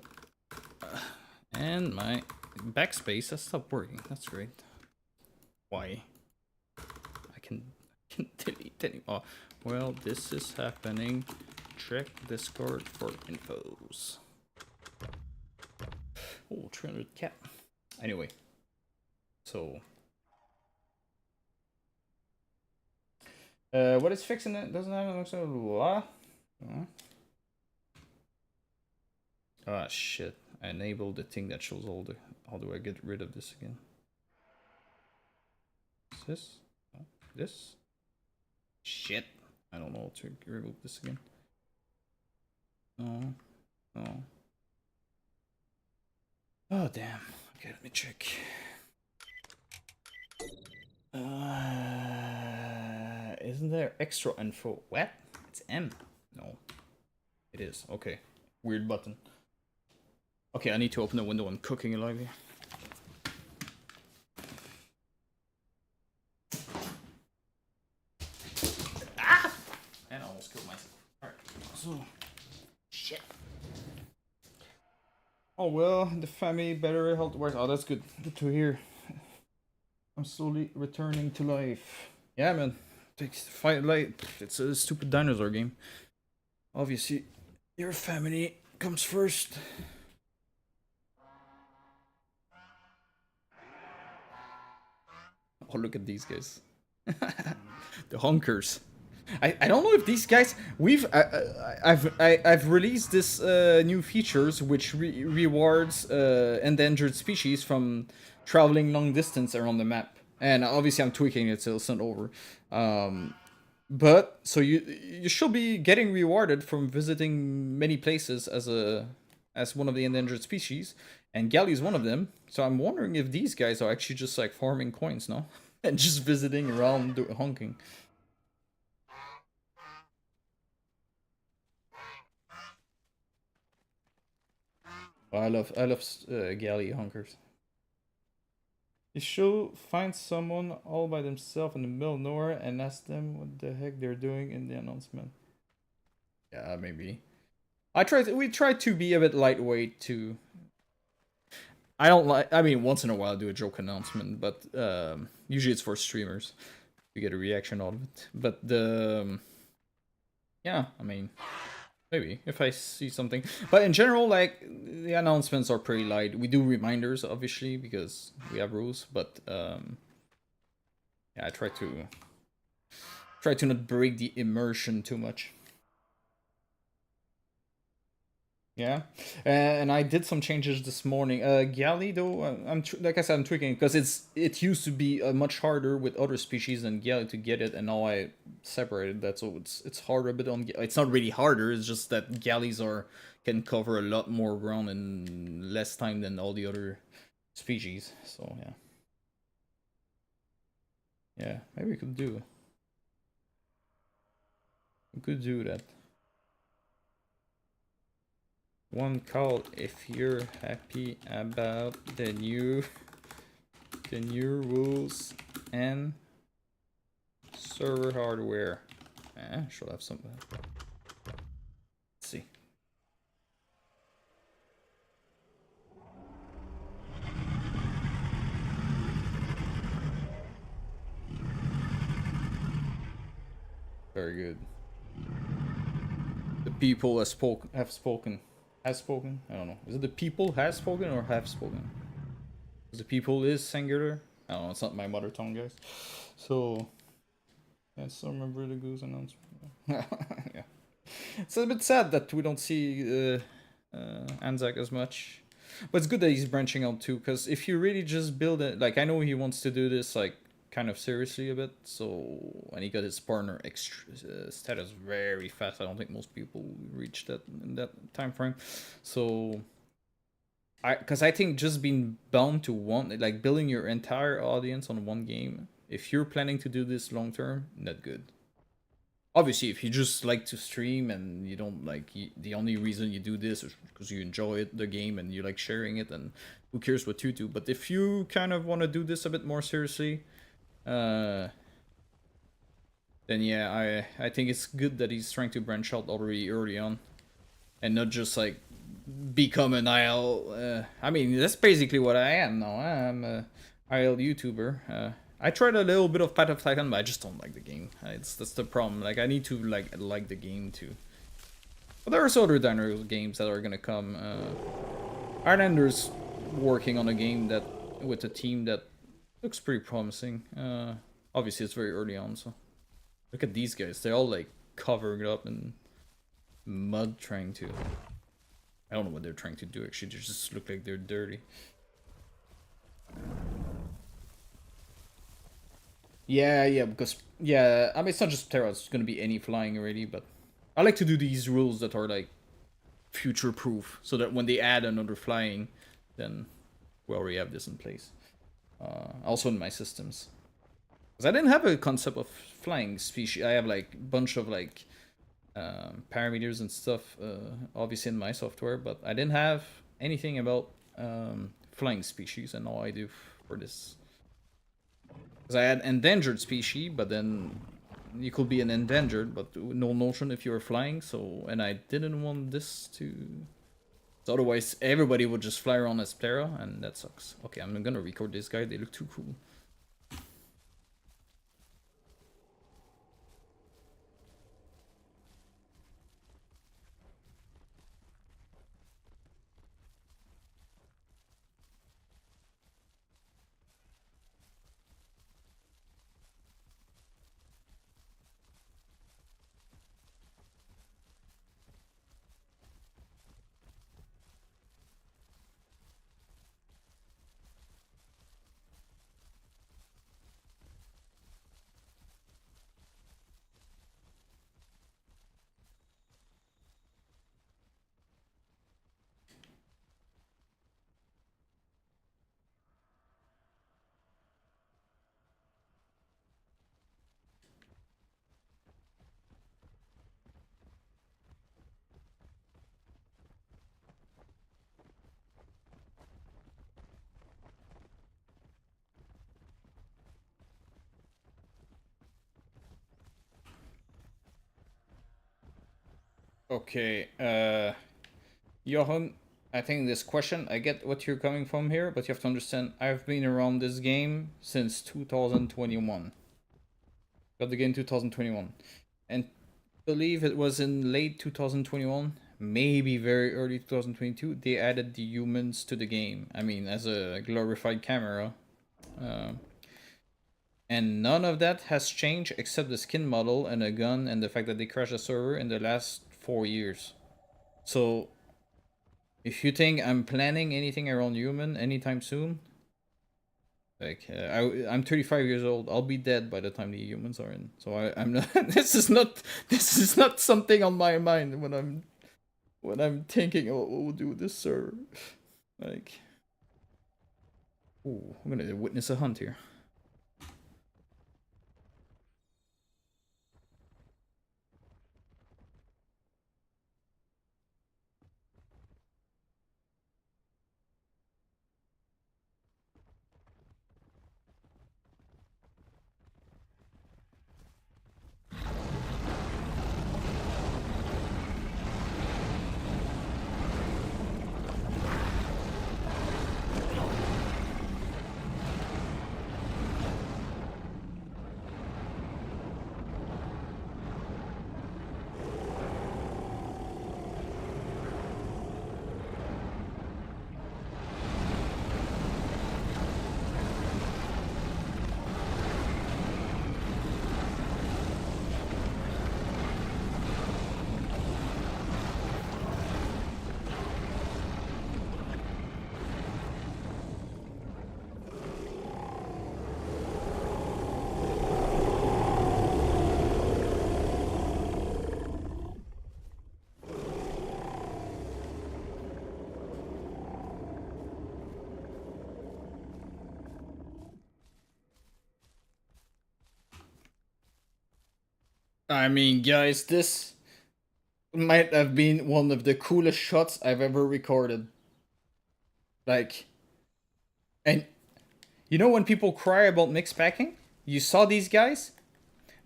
and my backspace has stopped working. That's great. Why? I can delete any. Oh, well, this is happening. Check Discord for infos. Oh, 300 cat. Anyway, so what is fixing it? Doesn't have an so blah. Ah, shit. I enabled the thing that shows all the. How do I get rid of this again? Is this? Oh, this? Shit. I don't know how to remove this again. No. No. Oh, damn. Okay, let me check. Isn't there extra info? What? It's M. No. It is. Okay. Weird button. Okay, I need to open the window. I'm cooking alive here. Ah! And I almost killed myself. Alright. So. Shit. Oh well, the family better health wise. Oh, that's good. Good to hear. I'm slowly returning to life. Yeah, man. Takes fight like it's a stupid dinosaur game. Obviously, your family comes first. Oh, look at these guys. The honkers. I don't know if these guys I've released this new features which rewards endangered species from traveling long distance around the map, and obviously I'm tweaking it so it's not over. But so you should be getting rewarded from visiting many places as one of the endangered species, and Galley is one of them. So I'm wondering if these guys are actually just like farming coins, no, and just visiting around honking. I love galley hunkers. You should find someone all by themselves in the middle of nowhere and ask them what the heck they're doing in the announcement. Yeah, maybe. We try to be a bit lightweight too. I don't like. I mean, once in a while I do a joke announcement, but usually it's for streamers. We get a reaction out of it. But yeah, I mean. Maybe, if I see something. But in general, like, the announcements are pretty light. We do reminders, obviously, because we have rules, but, yeah, I try to not break the immersion too much. Yeah, and I did some changes this morning. Galley, though, like I said, I'm tweaking because it used to be much harder with other species than Galley to get it, and now I separated that, so it's harder a bit on. It's not really harder. It's just that Galleys can cover a lot more ground in less time than all the other species. So yeah, maybe we could do. We could do that. One call if you're happy about the new rules and server hardware. Should have some. Let's see. Very good. people have spoken. Has spoken? I don't know. Is it the people has spoken or have spoken? The people is singular. I don't know. It's not my mother tongue, guys. So, let's remember the goose announcement. Yeah. It's a bit sad that we don't see Anzac as much. But it's good that he's branching out too, because if you really just build it, like I know he wants to do this like kind of seriously a bit, so and he got his partner status very fast. I don't think most people reach that in that time frame. So because I think just being bound to one, like building your entire audience on one game, if you're planning to do this long term, not good. Obviously, if you just like to stream and you don't like the only reason you do this is because you enjoy the game and you like sharing it, and who cares what you do. But if you kind of want to do this a bit more seriously, then yeah, I think it's good that he's trying to branch out already early on, and not just like become an IL. I mean, that's basically what I am now. I'm a IL YouTuber. I tried a little bit of Path of Titan, but I just don't like the game. That's the problem. Like I need to like the game too. But there's other dino games that are gonna come. Irelander's working on a game that with a team that looks pretty promising. Obviously it's very early on, so look at these guys. They're all like covered up in mud, trying to. I don't know what they're trying to do. Actually, they just look like they're dirty. Yeah, because yeah, I mean it's not just Terra, it's gonna be any flying already, but I like to do these rules that are like future proof, so that when they add another flying, then we already have this in place. Also in my systems. Because I didn't have a concept of flying species. I have like a bunch of like parameters and stuff, obviously in my software, but I didn't have anything about flying species, and all I do for this. Because I had endangered species, but then you could be an endangered, but no notion if you were flying. So, and I didn't want this to. So otherwise, everybody would just fly around as Plera, and that sucks. Okay, I'm gonna record this guy. They look too cool. Okay, Johan, I think this question, I get what you're coming from here, but you have to understand, I've been around this game since 2021. Got the game 2021. And believe it was in late 2021, maybe very early 2022, they added the humans to the game. I mean, as a glorified camera. And none of that has changed except the skin model and a gun and the fact that they crashed the server in the last 4 years. So, if you think I'm planning anything around human anytime soon, like I'm 35 years old, I'll be dead by the time the humans are in. So I'm not. This is not something on my mind when I'm thinking, oh, we'll do this server. Like, ooh, I'm gonna witness a hunt here. I mean, guys, this might have been one of the coolest shots I've ever recorded. Like, and you know when people cry about mixed packing? You saw these guys?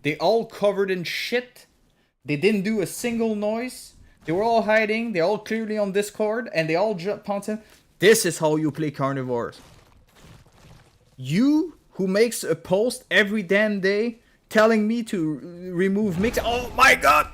They all covered in shit. They didn't do a single noise. They were all hiding. They all clearly on Discord, and they all just pouncing. This is how you play carnivores. You who makes a post every damn day telling me to remove mix. Oh my god!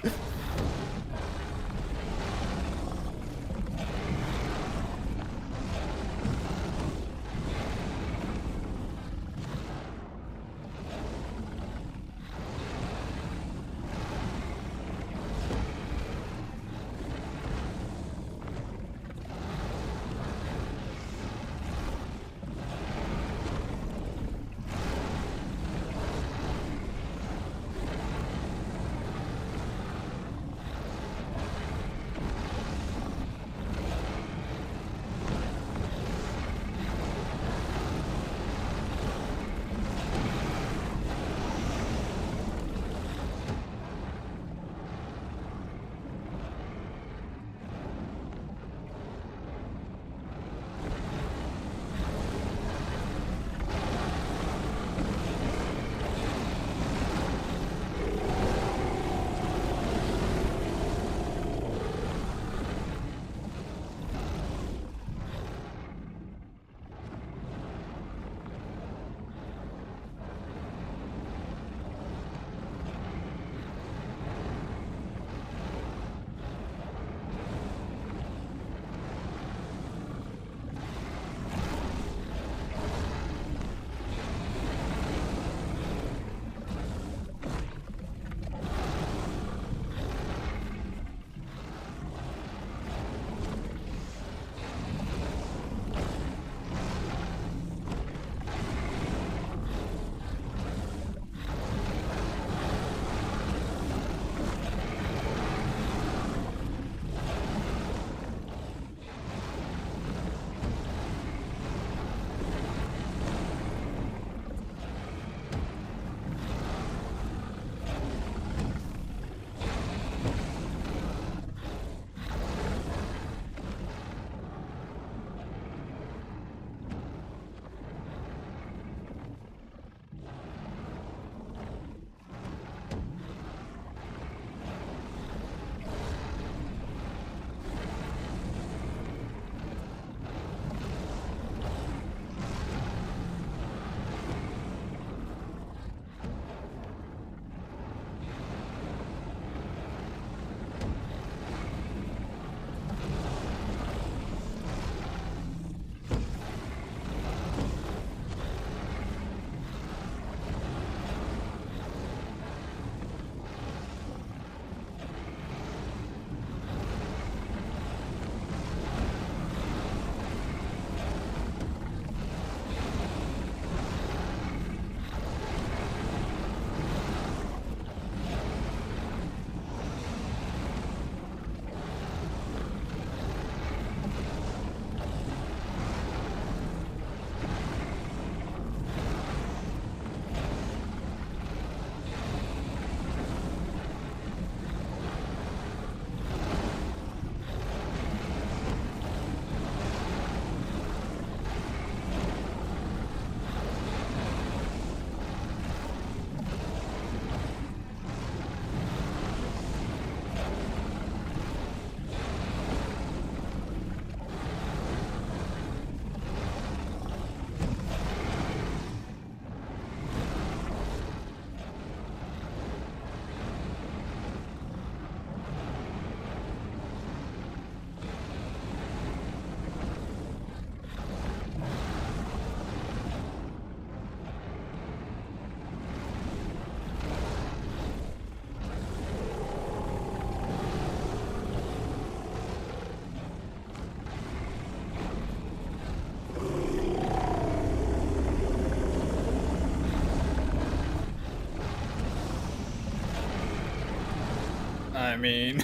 I mean,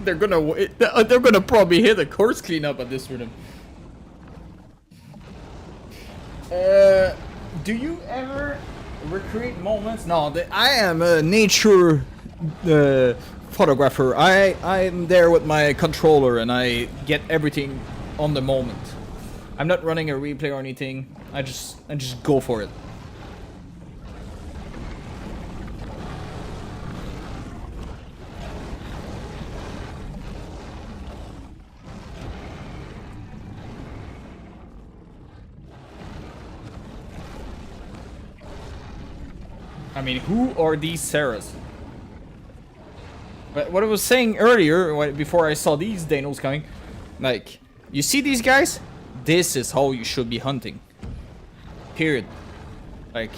they're gonna probably hit a course cleanup at this rhythm. Do you ever recreate moments? No, I am a nature photographer. I'm there with my controller and I get everything on the moment. I'm not running a replay or anything. I just go for it. I mean, who are these Sarahs? But what I was saying earlier, before I saw these Danos coming, like, you see these guys? This is how you should be hunting. Period. Like,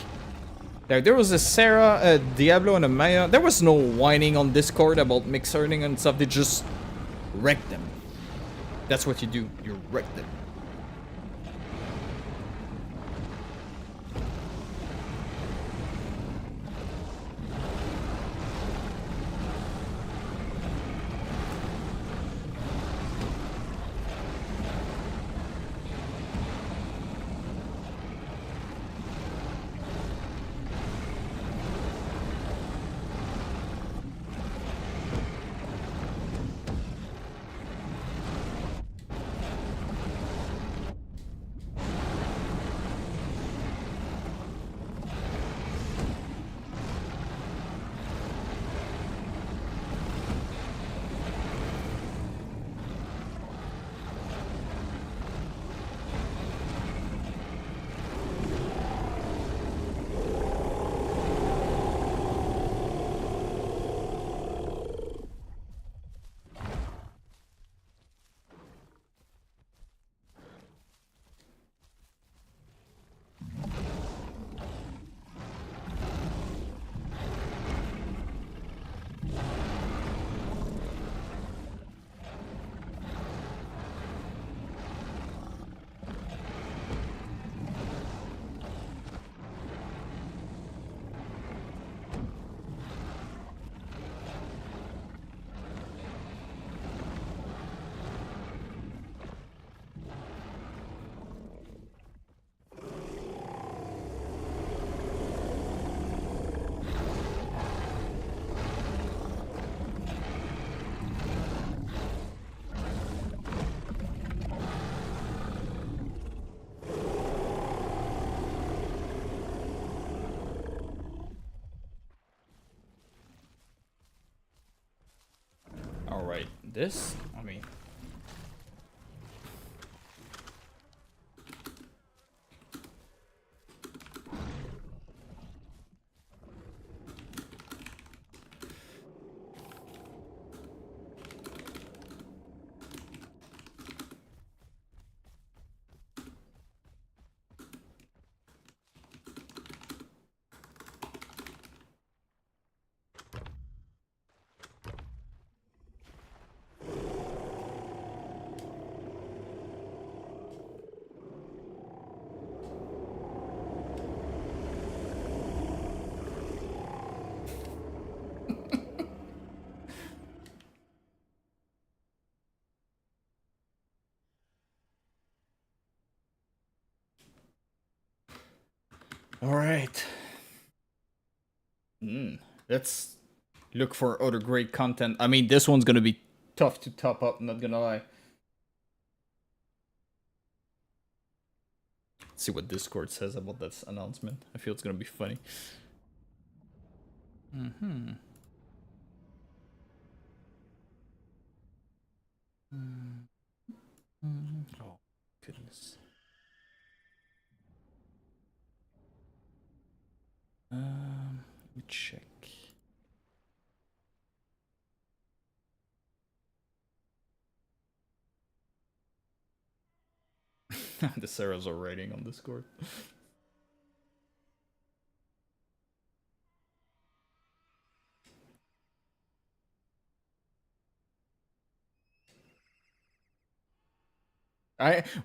there was a Sarah, a Diablo, and a Maya. There was no whining on Discord about mix earning and stuff. They just wrecked them. That's what you do. You wreck them. Alright, this, I mean... Alright. Let's look for other great content. I mean, this one's gonna be tough to top up, not gonna lie. Let's see what Discord says about this announcement. I feel it's gonna be funny. Oh, goodness. Let me check. The Sarahs are writing on Discord.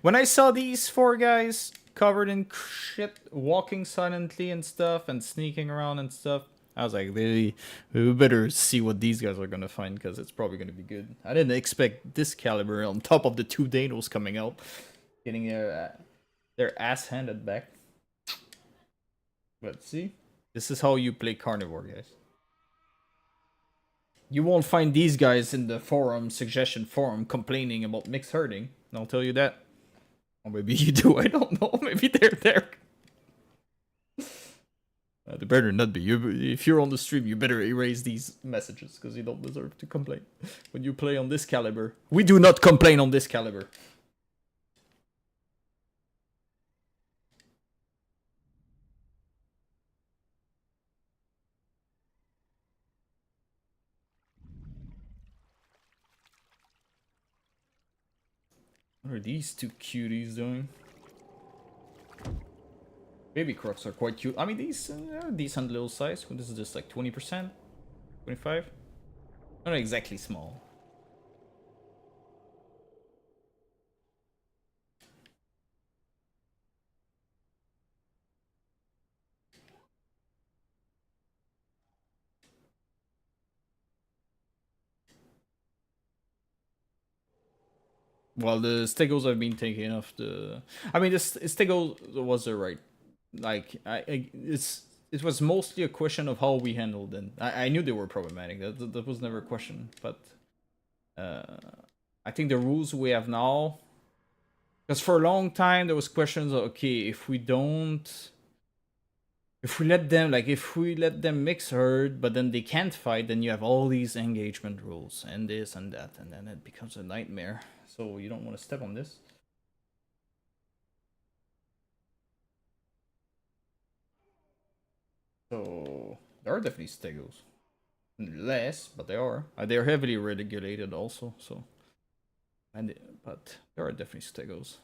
When I saw these four guys covered in shit, walking silently and stuff, and sneaking around and stuff, I was like, we better see what these guys are gonna find, because it's probably gonna be good. I didn't expect this caliber on top of the two Danos coming out, getting their ass handed back. But see, this is how you play carnivore, guys. You won't find these guys in the forum, suggestion forum, complaining about mixed herding. I'll tell you that. Or maybe you do, I don't know. Maybe they're there. They better not be. If you're on the stream, you better erase these messages, because you don't deserve to complain. When you play on this caliber. We do not complain on this caliber. What are these two cuties doing? Baby crocs are quite cute. I mean, these are decent little size. This is just like 20%? 25? Not exactly small. Well, the stegos I've been taking off the... I mean, this stego was right. Like, it was mostly a question of how we handled them. I knew they were problematic. That was never a question. But I think the rules we have now... Because for a long time, there was questions of, okay, if we let them mix herd, but then they can't fight, then you have all these engagement rules and this and that, and then it becomes a nightmare. So you don't want to step on this. So there are definitely stegos. Less, but they are. They're heavily regulated also. So, but there are definitely stegos.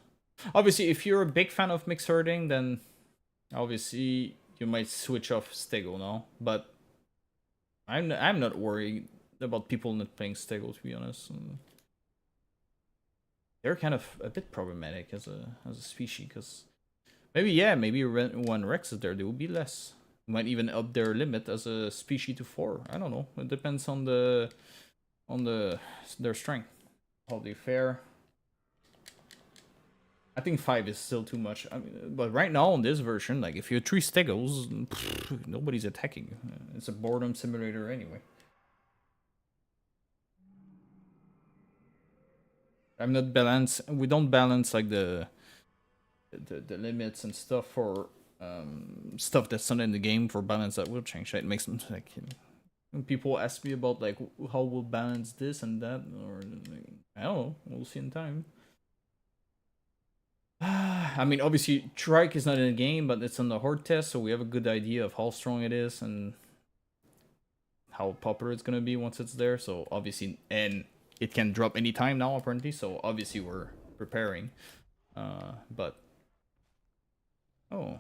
Obviously, if you're a big fan of mixed herding, then obviously you might switch off stego now. But I'm not worried about people not playing stego, to be honest. They're kind of a bit problematic as a species, because maybe when Rex is there, they will be less. Might even up their limit as a species to 4. I don't know. It depends on their strength, how they fare. I think 5 is still too much. I mean, but right now on this version, like if you're 3 stegos, nobody's attacking you. It's a boredom simulator anyway. I'm not balance. We don't balance like the limits and stuff for stuff that's not in the game for balance. That will change. It makes them like, when people ask me about like how we'll balance this and that, or like, I don't know. We'll see in time. I mean, obviously, Trike is not in the game, but it's on the horde test, so we have a good idea of how strong it is and how popular it's gonna be once it's there. So obviously, and it can drop anytime now apparently. So obviously, we're preparing. But oh,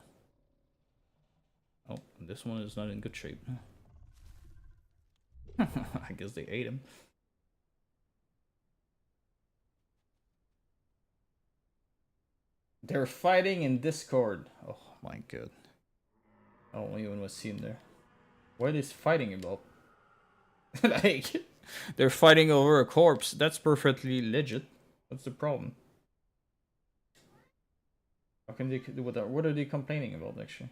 this one is not in good shape. I guess they ate him. They're fighting in Discord. Oh my god. I don't even want to see him there. What are they fighting about? Like, they're fighting over a corpse. That's perfectly legit. What's the problem? How can they do that? What are they complaining about, actually?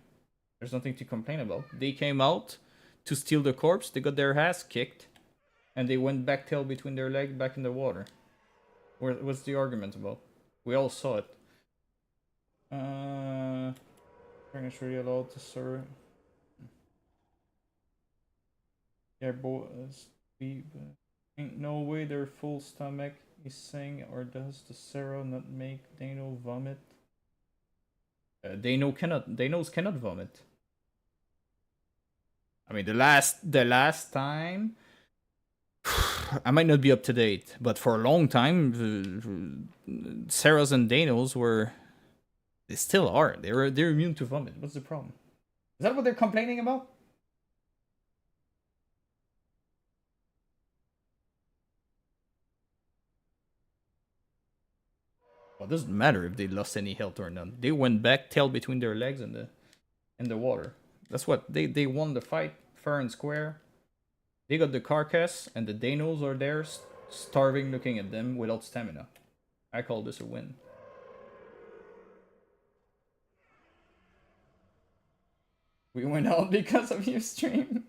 There's nothing to complain about. They came out to steal the corpse. They got their ass kicked. And they went back tail between their legs back in the water. What's the argument about? We all saw it. Is really allowed to serve. Yeah, boys. Ain't no way their full stomach is saying, or does the Sarah not make Dano vomit? Danos cannot vomit. I mean, the last time, I might not be up to date, but for a long time, Sarahs and Danos were. They still are. They're immune to vomit. What's the problem? Is that what they're complaining about? Well, it doesn't matter if they lost any health or not. They went back, tail between their legs in the water. That's what they won the fight fair and square. They got the carcass, and the Danos are there, starving, looking at them without stamina. I call this a win. We went out because of your stream.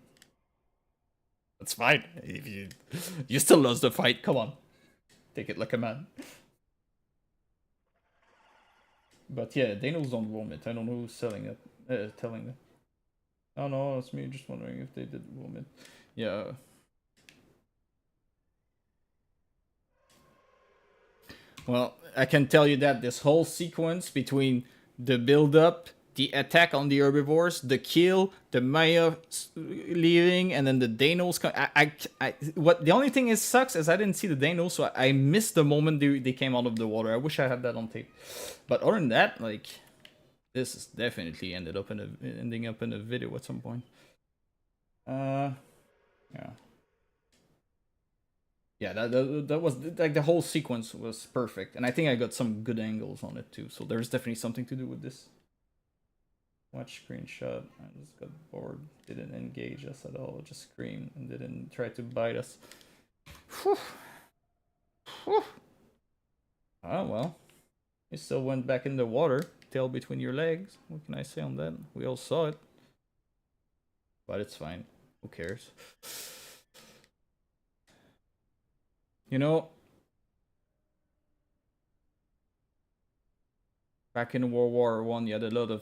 That's fine. If you still lost the fight, come on. Take it like a man. But yeah, Danos don't vomit. I don't know who's selling it, telling it. Oh no, it's me just wondering if they did vomit. Yeah. Well, I can tell you that this whole sequence between the build-up, the attack on the herbivores, the kill, the Maya leaving, and then the Danos. What the only thing is sucks is I didn't see the Danos, so I missed the moment they came out of the water. I wish I had that on tape. But other than that, like, this is definitely ending up in a video at some point. Yeah. Yeah, that was like the whole sequence was perfect, and I think I got some good angles on it too. So there's definitely something to do with this. Watch screenshot. I just got bored. Didn't engage us at all. Just screamed and didn't try to bite us. Whew. Whew. Oh well. You still went back in the water, tail between your legs. What can I say on that? We all saw it. But it's fine. Who cares? You know, back in World War One, you had a lot of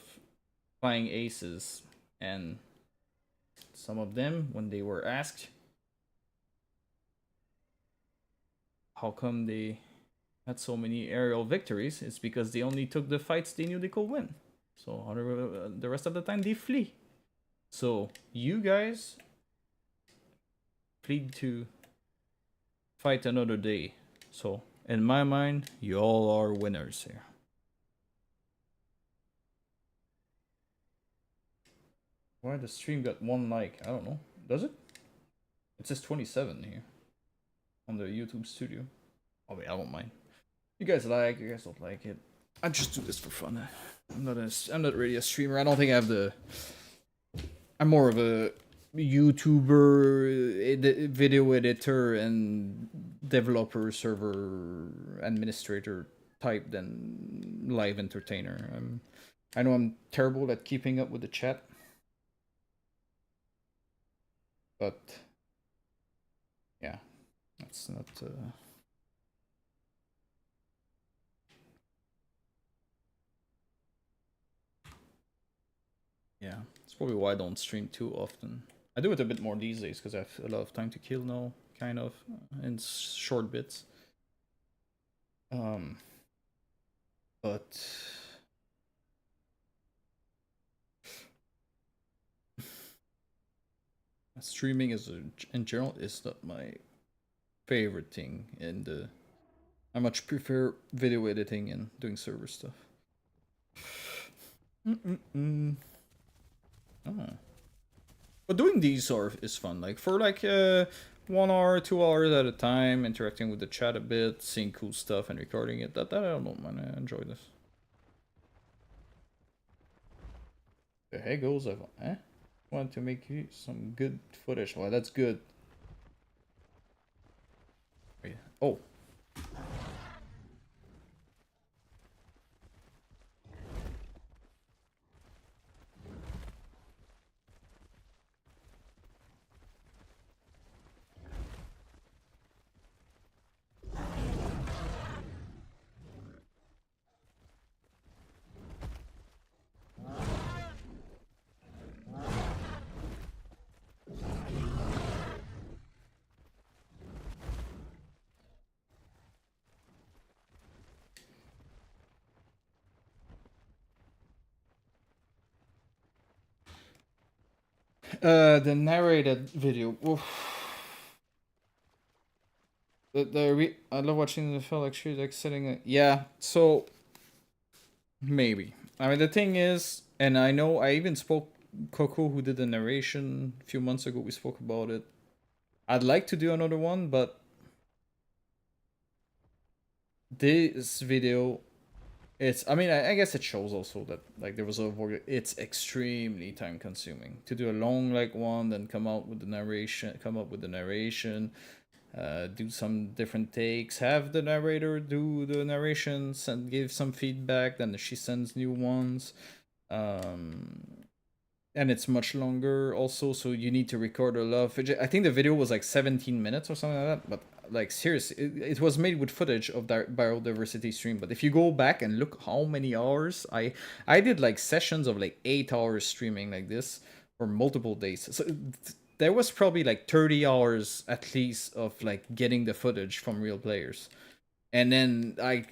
flying aces, and some of them, when they were asked how come they had so many aerial victories, it's because they only took the fights they knew they could win. So the rest of the time they flee. So you guys flee to fight another day. So in my mind, you all are winners here. Why the stream got 1 like? I don't know. Does it? It says 27 here on the YouTube studio. Oh wait, I don't mind. You guys like, you guys don't like it. I just do this for fun. I'm not really a streamer. I don't think I have the. I'm more of a YouTuber, video editor, and developer, server administrator type than live entertainer. I know I'm terrible at keeping up with the chat, but yeah, that's not. Yeah, it's probably why I don't stream too often. I do it a bit more these days because I have a lot of time to kill now, kind of, in short bits. But streaming in general is not my favorite thing, and I much prefer video editing and doing server stuff. Oh. But doing these is fun. Like for like 1 hour, 2 hours at a time, interacting with the chat a bit, seeing cool stuff and recording it. That I don't mind. I enjoy this. The heck goes I want to make you some good footage. Well, that's good. Oh. The narrated video. Oof. I love watching the film like she's like sitting. Yeah, so maybe. I mean, the thing is, and I know I even spoke Coco, who did the narration a few months ago. We spoke about it. I'd like to do another one, but this video, it's. I mean, I guess it shows also that like there was a. It's extremely time consuming to do a long like one, then come up with the narration, do some different takes, have the narrator do the narrations and give some feedback, then she sends new ones. and it's much longer also, so you need to record a lot of footage. I think the video was like 17 minutes or something like that, but like seriously, it was made with footage of that biodiversity stream. But if you go back and look how many hours I did, like sessions of like 8 hours streaming like this for multiple days. So there was probably like 30 hours at least of like getting the footage from real players, and then I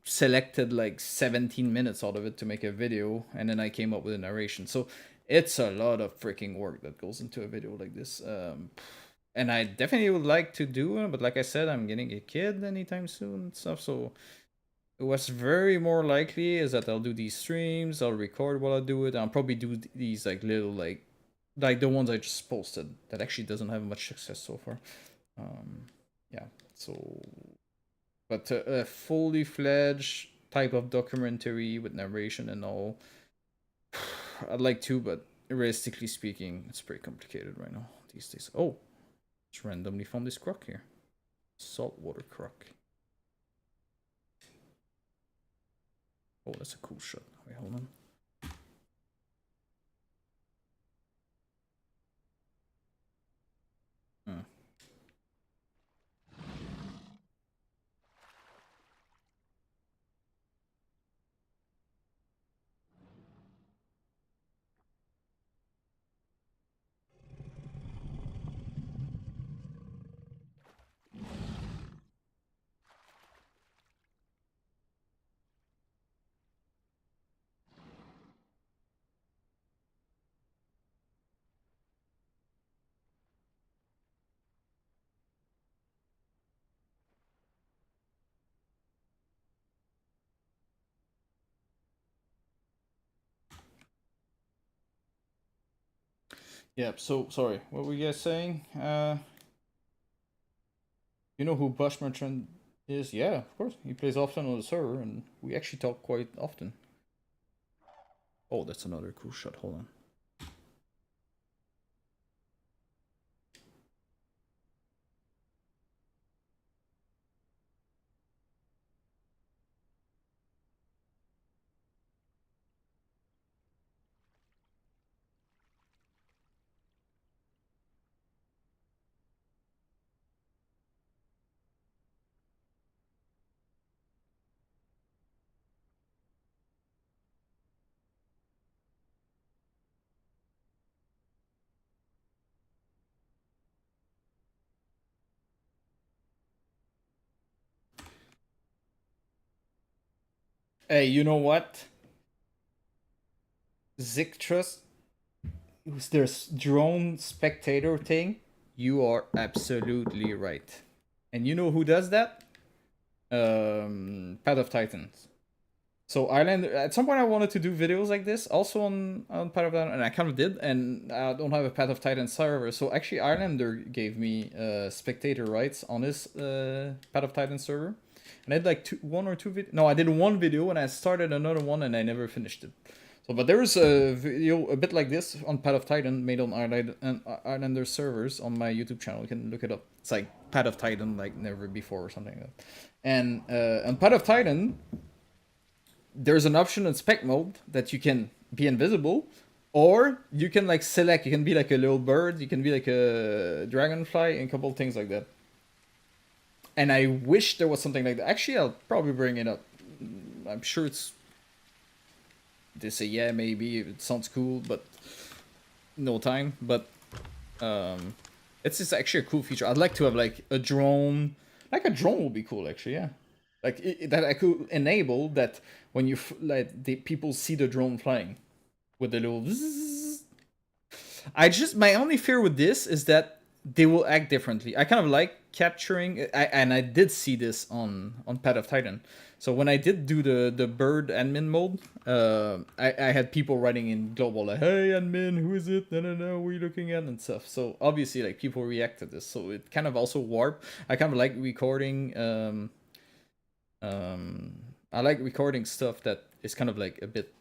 selected like 17 minutes out of it to make a video, and then I came up with a narration. So it's a lot of freaking work that goes into a video like this. And I definitely would like to do it, but like I said, I'm getting a kid anytime soon and stuff. So what's very more likely is that I'll do these streams, I'll record while I do it, and I'll probably do these like little like the ones I just posted that actually doesn't have much success so far. Yeah, so but a fully fledged type of documentary with narration and all, I'd like to, but realistically speaking, it's pretty complicated right now these days. Oh, just randomly found this croc here. Saltwater croc. Oh, that's a cool shot. Wait, hold on. Yeah, so sorry. What were you guys saying? You know who Bush Merchant is? Yeah, of course. He plays often on the server, and we actually talk quite often. Oh, that's another cool shot. Hold on. Hey, you know what? Zictrus, there's drone spectator thing. You are absolutely right. And you know who does that? Path of Titans. So Ireland, at some point I wanted to do videos like this also on Path of Titan, and I kind of did, and I don't have a Path of Titan server. So actually Islander gave me spectator rights on his Path of Titan server. And I did like one or two videos. No, I did one video and I started another one and I never finished it. So, but there is a video a bit like this on Path of Titan made on Islander servers on my YouTube channel. You can look it up. It's like Path of Titan like never before or something like that. And on Path of Titan, there's an option in spec mode that you can be invisible, or you can like select. You can be like a little bird. You can be like a dragonfly, and a couple of things like that. And I wish there was something like that. Actually, I'll probably bring it up. I'm sure it's. They say yeah, maybe it sounds cool, but no time. But it's just actually a cool feature. I'd like to have like a drone. Like a drone would be cool, actually. Yeah, like that I could enable that when you like the people see the drone flying with the little. Zzz. I just my only fear with this is that they will act differently. I kind of like capturing, and I did see this on Path of Titan. So when I did do the bird admin mode, I had people writing in global like, "Hey admin, who is it? No, what are you looking at?" and stuff. So obviously like people react to this. So it kind of also warp. I kind of like recording. I like recording stuff that is kind of like a bit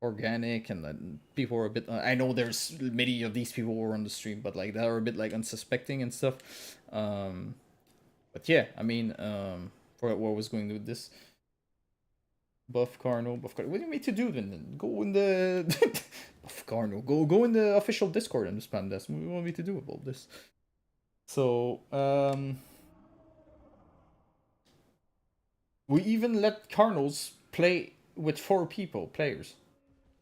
organic, and then people are a bit I know there's many of these people who are on the stream, but like that are a bit like unsuspecting and stuff. But yeah, I mean, for what I was going with this, Buff Carno, buff Carno. What do you need to do then? Go in the buff Carno. Go in the official Discord and spam this. What do you want me to do about this? So we even let Carnos play with 4 players,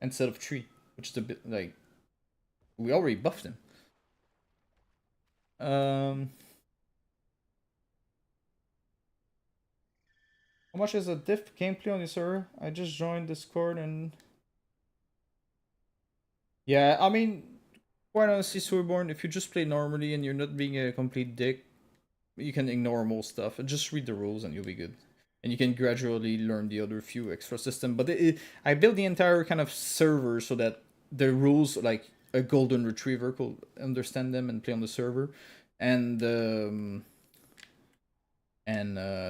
instead of 3, which is a bit like we already buffed him. How much is a diff gameplay on your server? I just joined Discord and yeah, I mean, quite honestly, Soyborn, if you just play normally and you're not being a complete dick, you can ignore most stuff and just read the rules and you'll be good. And you can gradually learn the other few extra system. But I built the entire kind of server so that the rules, like a golden retriever, could understand them and play on the server. And the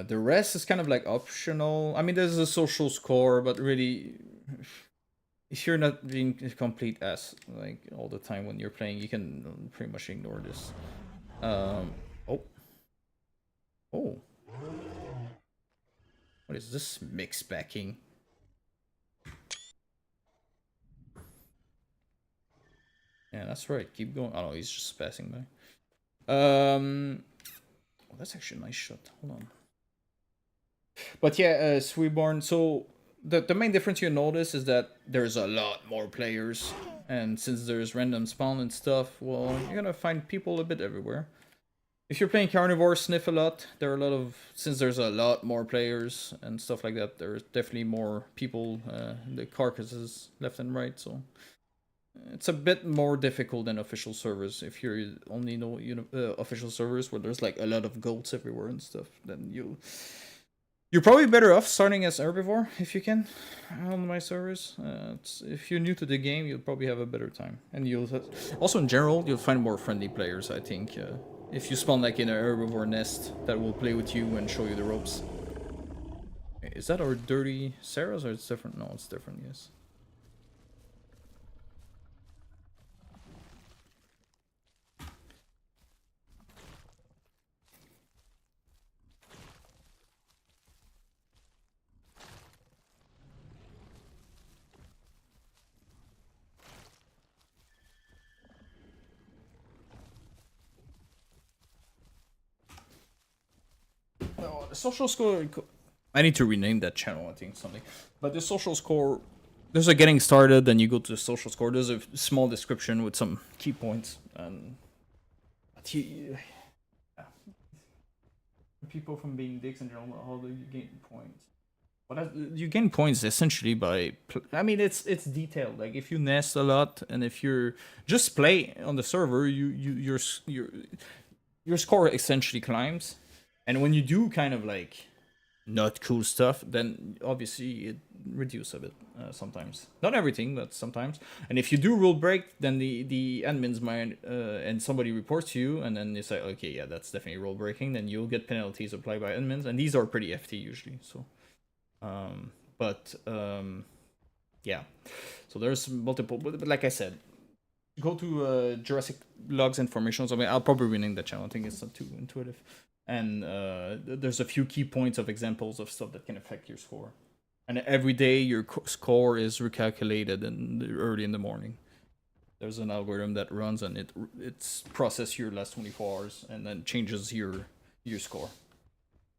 rest is kind of like optional. I mean, there's a social score, but really, if you're not being a complete ass like all the time when you're playing, you can pretty much ignore this. Oh. What is this mix backing? Yeah, that's right. Keep going. Oh no, he's just passing by. Oh, that's actually a nice shot. Hold on. But yeah, Sweetborn. So the main difference you notice is that there's a lot more players, and since there's random spawn and stuff, well, you're gonna find people a bit everywhere. If you're playing Carnivore Sniff a lot, there are a lot of, since there's a lot more players and stuff like that, there's definitely more people, the carcasses left and right, so it's a bit more difficult than official servers. If you only know official servers where there's like a lot of goats everywhere and stuff, then you're probably better off starting as herbivore if you can on my servers. If you're new to the game, you'll probably have a better time, and you'll also in general you'll find more friendly players. I think if you spawn like in a herbivore nest that will play with you and show you the ropes. Is that our dirty Sarah's or it's different? No, it's different. Yes. No, the social score. I need to rename that channel. I think something. But the social score. There's a getting started. Then you go to the social score. There's a small description with some key points. And people from being dicks in general. How do you gain points? But you gain points essentially by. I mean, it's detailed. Like if you nest a lot and if you're just play on the server, your score essentially climbs. And when you do kind of like not cool stuff, then obviously it reduces a bit sometimes. Not everything, but sometimes. And if you do rule break, then the admins might and somebody reports you, and then they say, okay, yeah, that's definitely rule breaking. Then you'll get penalties applied by admins, and these are pretty FT usually. So, yeah. So there's multiple, but like I said, go to Jurassic Logs information. I mean, I'll probably rename the channel. I think it's not too intuitive. And there's a few key points of examples of stuff that can affect your score. And every day your score is recalculated early in the morning. There's an algorithm that runs and it's process your last 24 hours and then changes your score.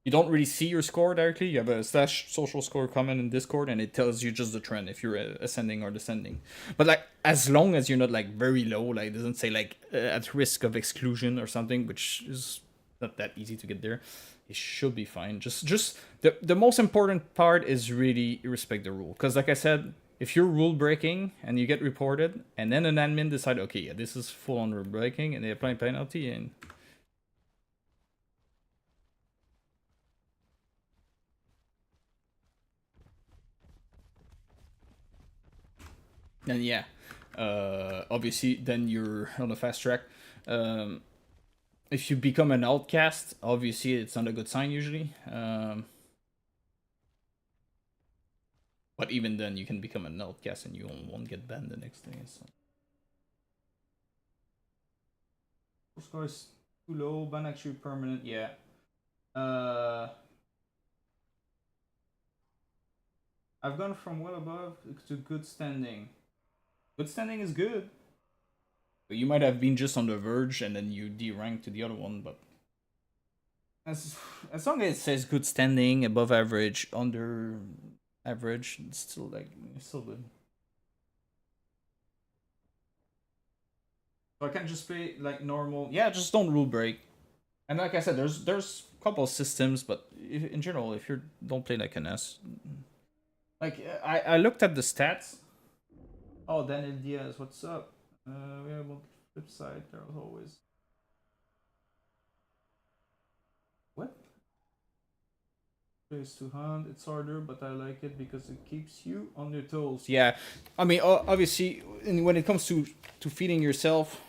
You don't really see your score directly. You have a slash social score comment in Discord, and it tells you just the trend if you're ascending or descending. But like, as long as you're not like very low, like it doesn't say like at risk of exclusion or something, which is not that easy to get there, it should be fine. Just the most important part is really respect the rule, because like I said, if you're rule breaking and you get reported, and then an admin decide, okay, yeah, this is full on rule breaking, and they apply penalty, and yeah, obviously then you're on a fast track. If you become an outcast, obviously it's not a good sign usually. But even then, you can become an outcast and you won't get banned the next day. So. Score is too low, ban actually permanent. Yeah. I've gone from well above to good standing. Good standing is good. You might have been just on the verge and then you deranked to the other one, but as as long as it says good standing, above average, under average, it's still good. So I can just play like normal. Yeah, just don't rule break. And like I said, there's a couple of systems, but in general, if you don't play like an S, like I looked at the stats. Oh, Daniel Diaz, what's up? We have on the flip side. There was always what? Place to hunt. It's harder, but I like it because it keeps you on your toes. Yeah, I mean, obviously, when it comes to feeding yourself,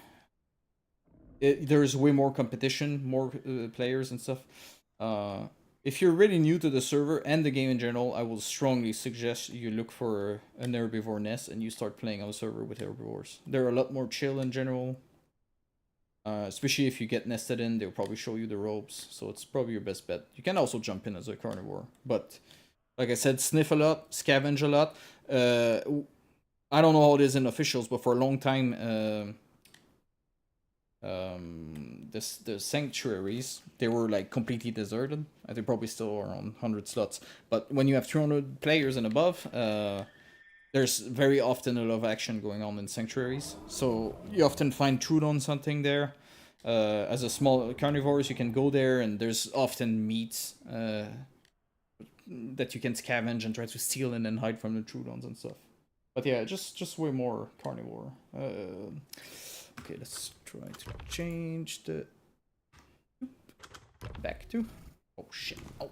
there's way more competition, more players and stuff. If you're really new to the server and the game in general, I will strongly suggest you look for an herbivore nest and you start playing on a server with herbivores. They're a lot more chill in general. Especially if you get nested in, they'll probably show you the ropes, so it's probably your best bet. You can also jump in as a carnivore, but like I said, sniff a lot, scavenge a lot. I don't know how it is in officials, but for a long time, the sanctuaries, they were like completely deserted. They probably still are on 100 slots, but when you have 200 players and above, there's very often a lot of action going on in sanctuaries, so you often find Trudon something there. As a small carnivores, you can go there, and there's often meat that you can scavenge and try to steal and then hide from the Trudons and stuff. But yeah, just way more carnivore. Okay, let's try to change the back to. Oh shit! Oh,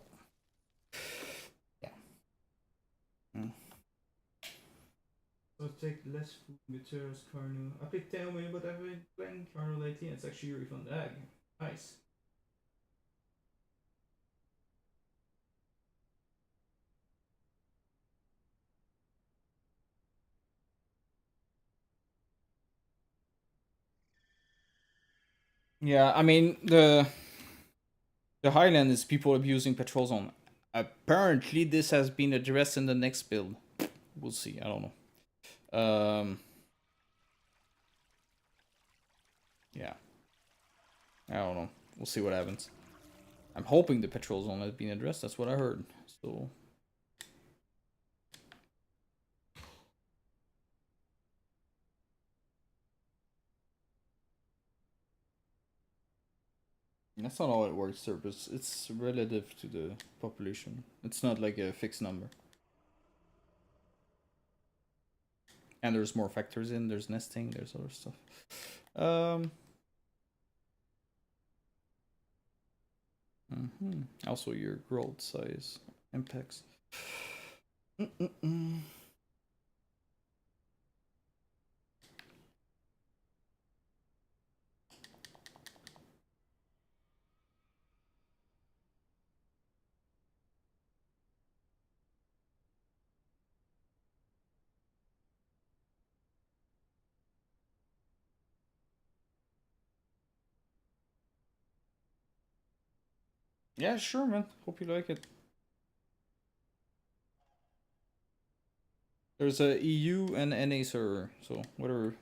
yeah. So take less food materials, carno. I picked Tailwind, but I've been playing carno lately, and it's actually really fun. Dag. Nice. Yeah, I mean the Highland is people abusing patrol zone. Apparently, this has been addressed in the next build. We'll see. I don't know. Yeah. I don't know. We'll see what happens. I'm hoping the patrol zone has been addressed. That's what I heard. So. That's not how it works, sir. But it's relative to the population. It's not like a fixed number. And there's more factors in. There's nesting. There's other stuff. Also, your growth size impacts. Yeah, sure, man. Hope you like it. There's a EU and NA server, so whatever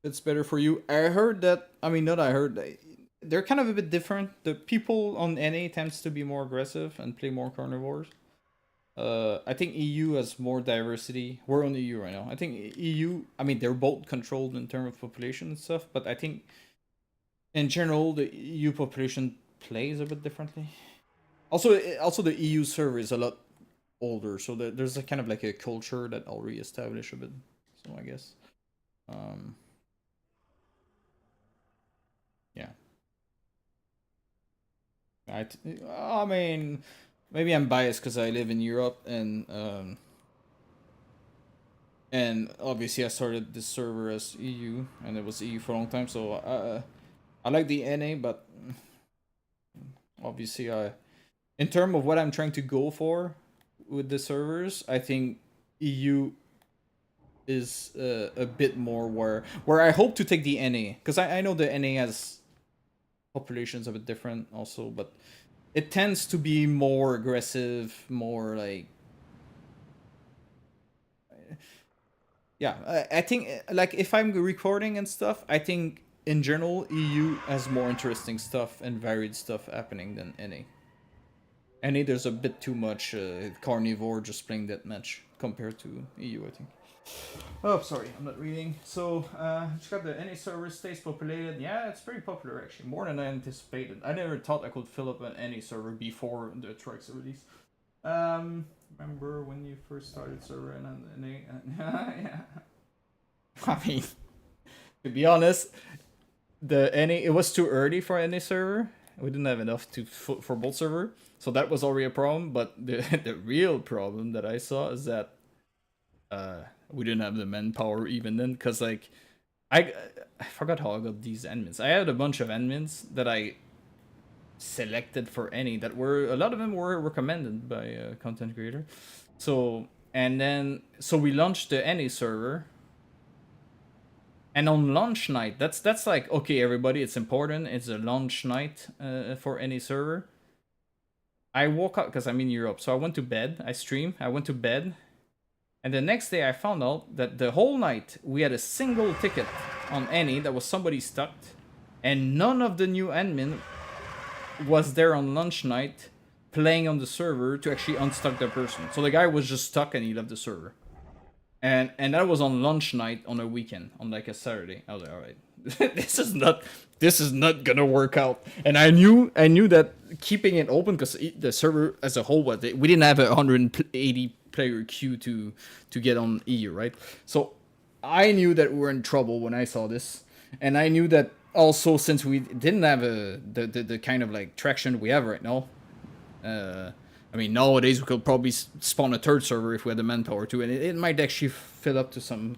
it's better for you. I heard that. I mean, not I heard. They're kind of a bit different. The people on NA tends to be more aggressive and play more carnivores. I think EU has more diversity. We're on EU right now. I think EU. I mean, they're both controlled in terms of population and stuff, but I think in general the EU population plays a bit differently. Also the EU server is a lot older, so there's a kind of like a culture that already established a bit. So I guess, yeah. I mean, maybe I'm biased because I live in Europe and obviously I started this server as EU and it was EU for a long time, so I like the NA, but obviously in terms of what I'm trying to go for with the servers, I think EU is a bit more where I hope to take the NA, because I know the NA has populations a bit different also, but it tends to be more aggressive, more like Yeah, I think like if I'm recording and stuff, I think in general EU has more interesting stuff and varied stuff happening than any. Any there's a bit too much carnivore just playing that match compared to EU, I think. Oh, sorry, I'm not reading. So, just got the any server stays populated. Yeah, it's pretty popular actually, more than I anticipated. I never thought I could fill up an any server before the Trix release. Remember when you first started server and yeah. I mean, to be honest, the any it was too early for any server. We didn't have enough to for both server, so that was already a problem. But the the real problem that I saw is that we didn't have the manpower even then, because like I I forgot how I got these admins. I had a bunch of admins that I selected for any that were a lot of them were recommended by a content creator. So and then so we launched the any server. And on launch night, that's like okay, everybody, it's important. It's a launch night for any server. I woke up because I'm in Europe, so I went to bed. I stream. I went to bed, and the next day I found out that the whole night we had a single ticket on any that was somebody stuck, and none of the new admin was there on launch night playing on the server to actually unstuck the person. So the guy was just stuck and he left the server. And that was on lunch night on a weekend, on like a Saturday. I was like, all right, this is not gonna work out. And I knew that keeping it open, because the server as a whole was we didn't have a 180 player queue to get on EU, right? So I knew that we were in trouble when I saw this, and I knew that also since we didn't have the kind of like traction we have right now. I mean, nowadays we could probably spawn a third server if we had the manpower to, and it might actually fill up to some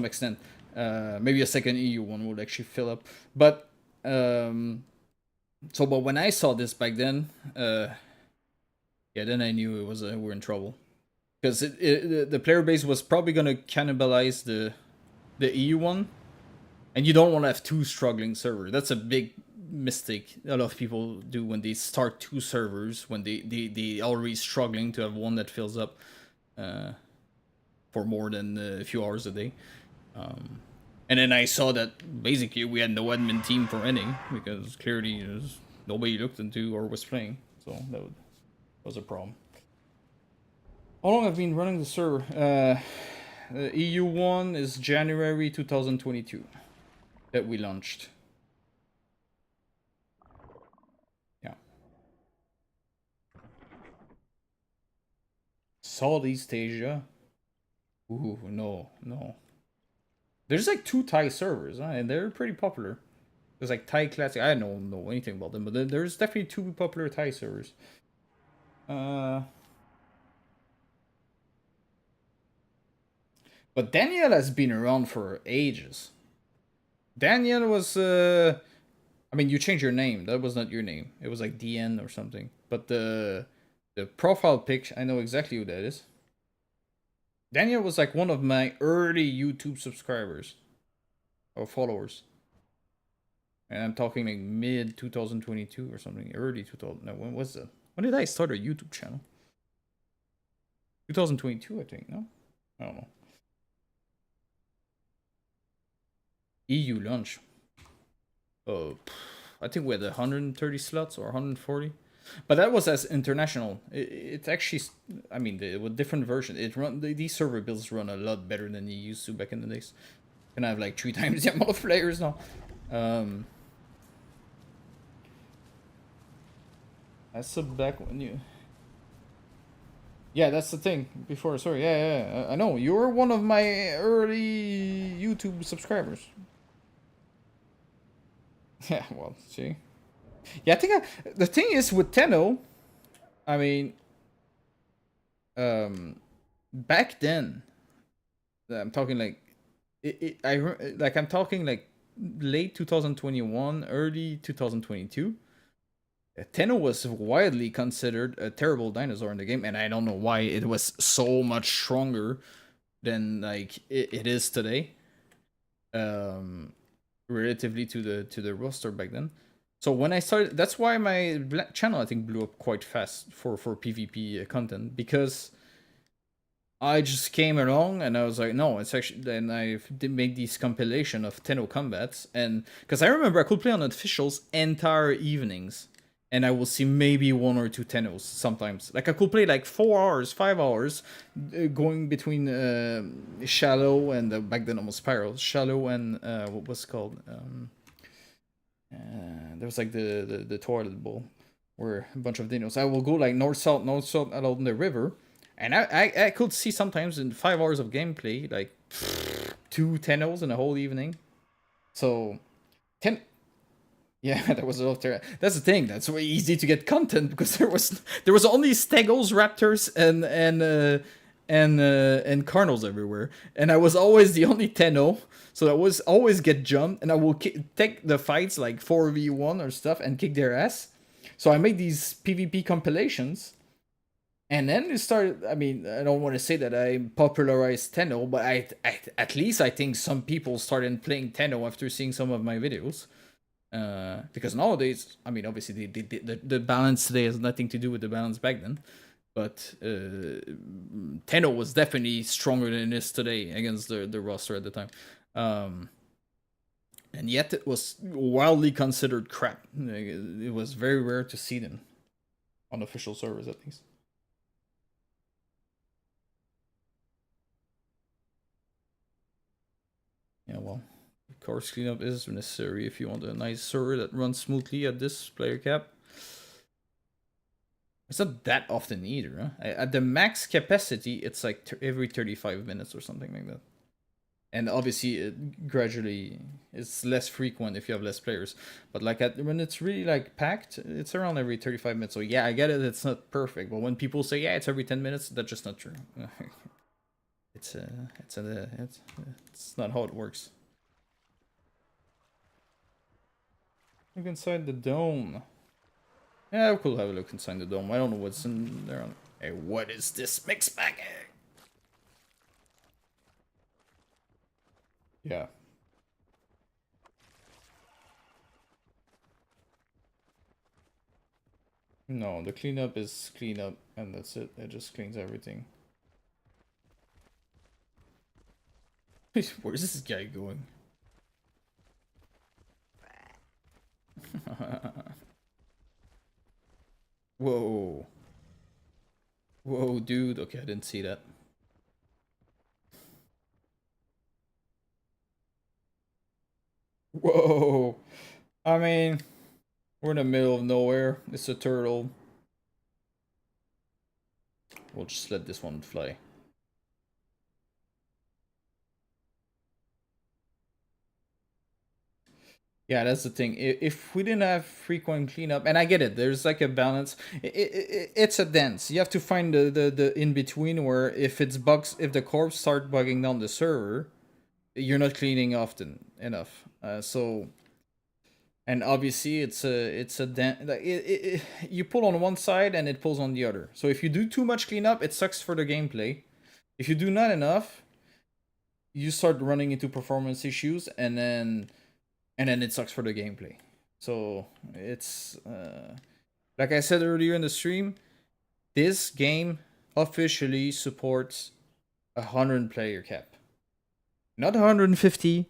extent. Maybe a second EU one would actually fill up. But but when I saw this back then, yeah, then I knew it was we're in trouble, because the player base was probably gonna cannibalize the EU one, and you don't want to have two struggling servers. That's a big mistake a lot of people do when they start two servers, when they already struggling to have one that fills up for more than a few hours a day. And then I saw that basically we had no admin team for any, because clearly nobody looked into or was playing, so that was a problem. How long have I been running the server? EU 1 is January 2022 that we launched. Southeast Asia. Ooh, no. There's like 2 Thai servers, huh? And they're pretty popular. There's like Thai Classic. I don't know anything about them, but there's definitely 2 popular Thai servers. But Daniel has been around for ages. Daniel was I mean, you changed your name. That was not your name. It was like DN or something. But the profile pic, I know exactly who that is. Daniel was like one of my early YouTube subscribers or followers. And I'm talking like mid 2022 or something, early 2000. No, when was that? When did I start a YouTube channel? 2022, I think. No, I don't know. EU launch. Oh, I think we had 130 slots or 140. But that was as international. It's actually, I mean, with different version. These server builds run a lot better than they used to back in the days. And I have like 3 times the amount of players now. I sub back when you. Yeah, that's the thing. Before, sorry, yeah, I know you were one of my early YouTube subscribers. Yeah, well, see. Yeah, I think the thing is with Tenno, I mean, back then, I'm talking like, I'm talking like late 2021, early 2022. Tenno was widely considered a terrible dinosaur in the game, and I don't know why it was so much stronger than like it is today. Relatively to the roster back then. So when I started, that's why my channel I think blew up quite fast for PvP content, because I just came along and I was like, no, it's actually. Then I did make these compilation of Tenno combats, and because I remember I could play on officials entire evenings, and I will see maybe 1 or 2 Tennos sometimes. Like I could play like 4 hours, 5 hours, going between shallow and back then almost spiral, shallow and what was it called. There was like the toilet bowl, where a bunch of dinos. I will go like north south along the river, and I could see sometimes in 5 hours of gameplay like 2 Tennos in a whole evening. So 10. Yeah, that was a lot. That's the thing. That's way easy to get content because there was only Stegos, Raptors, and Carnals everywhere, and I was always the only Tenno, so I was always get jumped, and I will take the fights like 4v1 or stuff and kick their ass. So I made these PvP compilations, and then it started. I mean, I don't want to say that I popularized Tenno, but at least I think some people started playing Tenno after seeing some of my videos. Because nowadays, I mean, obviously the balance today has nothing to do with the balance back then, but Tenno was definitely stronger than it is today against the roster at the time, and yet it was wildly considered crap. It was very rare to see them on official servers, at least. Yeah, well, course cleanup is necessary if you want a nice server that runs smoothly at this player cap. It's not that often either, huh? At the max capacity, it's like every 35 minutes or something like that. And obviously, it gradually, it's less frequent if you have less players. But like when it's really like packed, it's around every 35 minutes. So yeah, I get it. It's not perfect, but when people say yeah, it's every 10 minutes, that's just not true. it's not how it works. Look inside the dome. Yeah, we could have a look inside the dome. I don't know what's in there. Hey, what is this mix bag? Yeah. No, the cleanup is cleanup, and that's it. It just cleans everything. Where's this guy going? Whoa. Whoa, dude. Okay, I didn't see that. Whoa. I mean, we're in the middle of nowhere. It's a turtle. We'll just let this one fly. Yeah, that's the thing. If we didn't have frequent cleanup, and I get it, there's like a balance. It's a dance. You have to find the in between where if it's bugs, if the corpse start bugging down the server, you're not cleaning often enough. And obviously it's a dance. Like you pull on one side and it pulls on the other. So if you do too much cleanup, it sucks for the gameplay. If you do not enough, you start running into performance issues, and then it sucks for the gameplay. So it's like I said earlier in the stream, this game officially supports 100 player cap, not 150,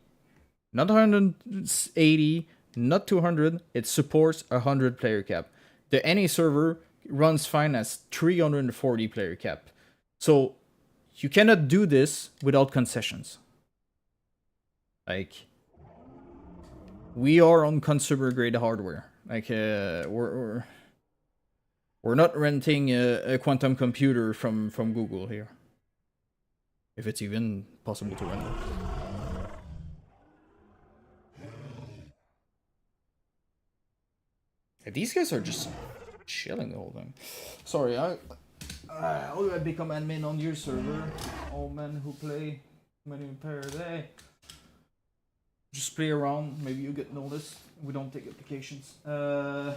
not 180, not 200. It supports 100 player cap. The NA server runs fine as 340 player cap. So you cannot do this without concessions. Like, we are on consumer grade hardware. Like we're not renting a quantum computer from Google here, if it's even possible to rent it. Yeah, these guys are just chilling the whole time. Sorry, how do I become admin on your server? All men who play many pair a day. Just play around, maybe you get noticed. We don't take applications. So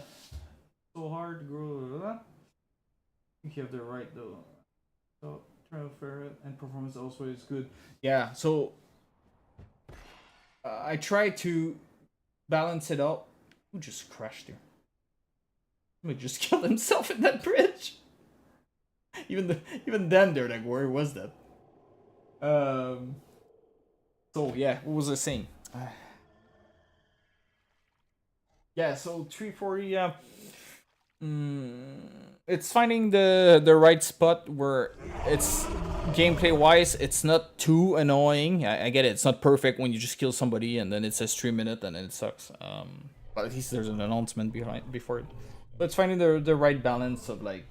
hard to grow. I think you have the right though. So trial fair and performance also is good. Yeah, so I try to balance it out. Who just crashed here? Somebody just killed himself in that bridge. Even then, they're like, where was that? Um. So yeah, what was I saying? Yeah. So 340. Yeah. Mm, it's finding the right spot where it's gameplay wise, it's not too annoying. I get it. It's not perfect when you just kill somebody and then it says 3 minutes and then it sucks. But at least there's an announcement behind before it. But it's finding the right balance of like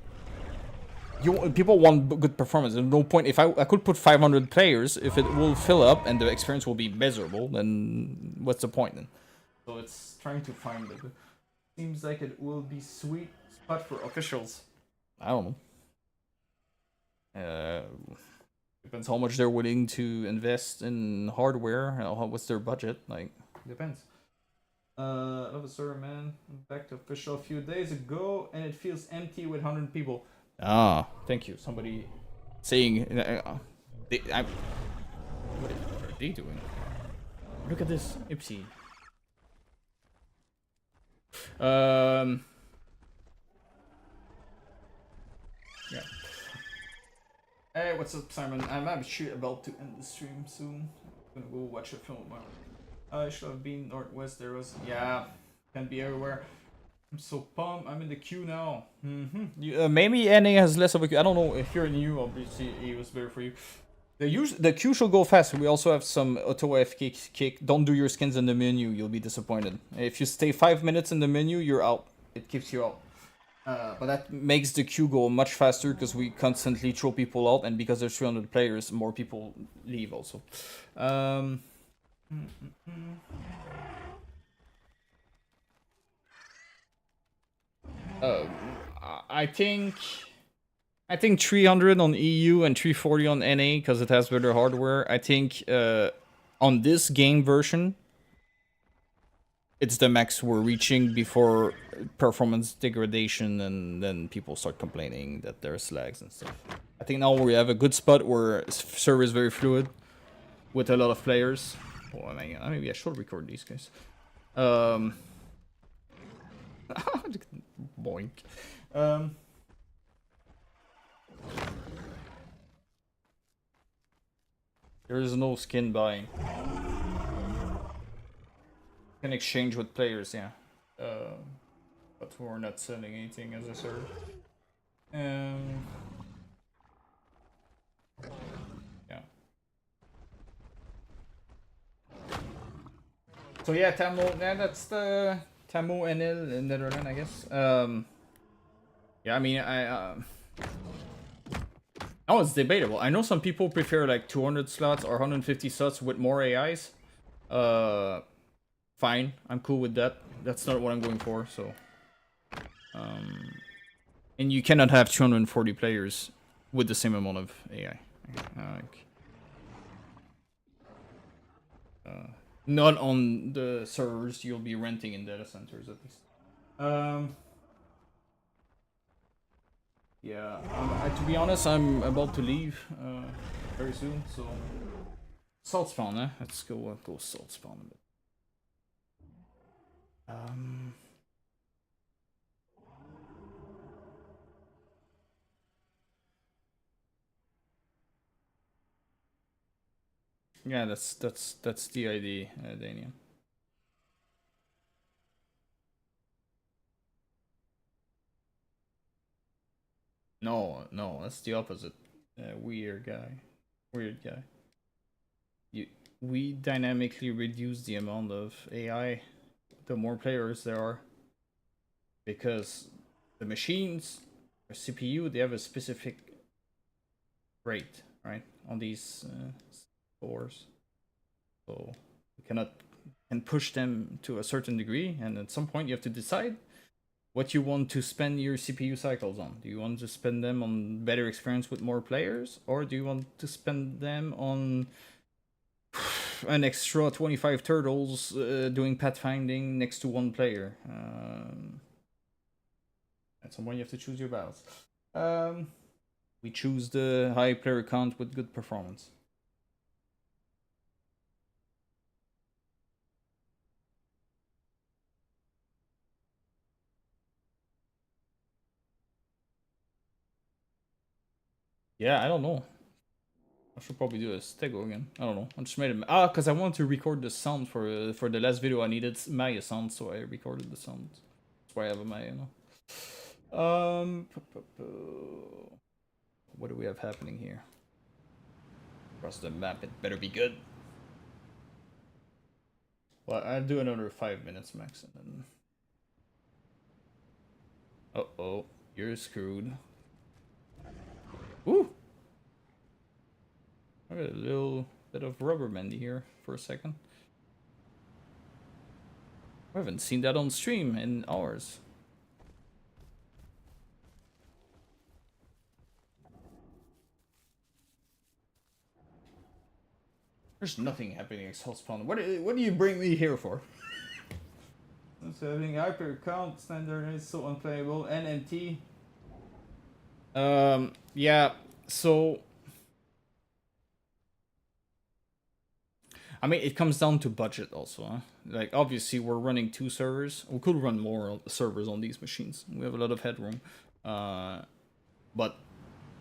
people want good performance. There's no point if I could put 500 players, if it will fill up and the experience will be miserable, then what's the point then? So it's trying to find the seems like it will be sweet spot for officials. I don't know. Depends how much they're willing to invest in hardware. What's their budget? Like depends. Love a server, man. I'm back to official a few days ago, and it feels empty with 100 people. Ah, thank you. Somebody saying, what are they doing? Look at this, Ipsy. Yeah. Hey, what's up, Simon? I'm actually about to end the stream soon. I'm gonna go watch a film. I should have been northwest. There was, yeah, can't be everywhere. I'm so pumped. I'm in the queue now. Maybe NA has less of a queue. I don't know if you're new. Obviously, it was better for you. The queue should go fast. We also have some auto AFK kick. Don't do your skins in the menu. You'll be disappointed. If you stay 5 minutes in the menu, you're out. It keeps you out. But that makes the queue go much faster because we constantly throw people out, and because there's 300 players, more people leave also. I think 300 on EU and 340 on NA because it has better hardware. I think on this game version, it's the max we're reaching before performance degradation, and then people start complaining that there's lags and stuff. I think now we have a good spot where server is very fluid with a lot of players. Oh, maybe I should record these guys. Boink. There is no skin buying. You can exchange with players, yeah. But we're not selling anything as a server. Yeah. So yeah, Tamo. Yeah, that's the Tamo NL in Netherlands, I guess. Yeah, I mean, oh, it's debatable. I know some people prefer like 200 slots or 150 slots with more AIs. Fine, I'm cool with that. That's not what I'm going for. So, and you cannot have 240 players with the same amount of AI. Not on the servers you'll be renting in data centers, at least. Yeah, to be honest, I'm about to leave very soon, so salt spawn, eh? Let's go salt spawn a bit. Yeah, that's the idea, Daniel. No, that's the opposite. Weird guy. We dynamically reduce the amount of AI the more players there are, because the machines or CPU, they have a specific rate, right, on these cores. So you can push them to a certain degree, and at some point you have to decide what you want to spend your CPU cycles on. Do you want to spend them on better experience with more players, or do you want to spend them on an extra 25 turtles doing pathfinding next to one player? At some point you have to choose your battles. We choose the high player count with good performance. Yeah, I don't know. I should probably do a stego again. I don't know. I just made it. Because I wanted to record the sound for the last video. I needed Maya sound, so I recorded the sound. That's why I have a Maya now. What do we have happening here? Across the map, it better be good. Well, I'll do another 5 minutes max, and then. Uh-oh, you're screwed. Ooh! I got a little bit of rubber bandy here for a second. I haven't seen that on stream in hours. There's nothing happening in Exhaust Spawn. What do you bring me here for? So having hyper count standard is so unplayable. NMT. Yeah, so I mean, it comes down to budget also. Huh? Like, obviously, we're running 2 servers. We could run more servers on these machines. We have a lot of headroom. But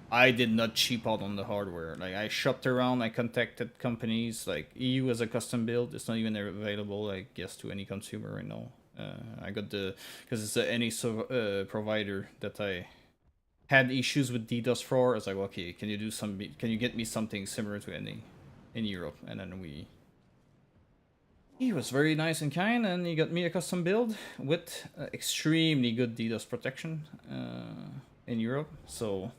I did not cheap out on the hardware. Like, I shopped around. I contacted companies. Like, EU as a custom build. It's not even available, I guess, to any consumer right now. I got the... Because it's any provider that I had issues with DDoS for. I was like, okay, can you do some... Can you get me something similar to any in Europe? And then he was very nice and kind, and he got me a custom build with extremely good DDoS protection in Europe. So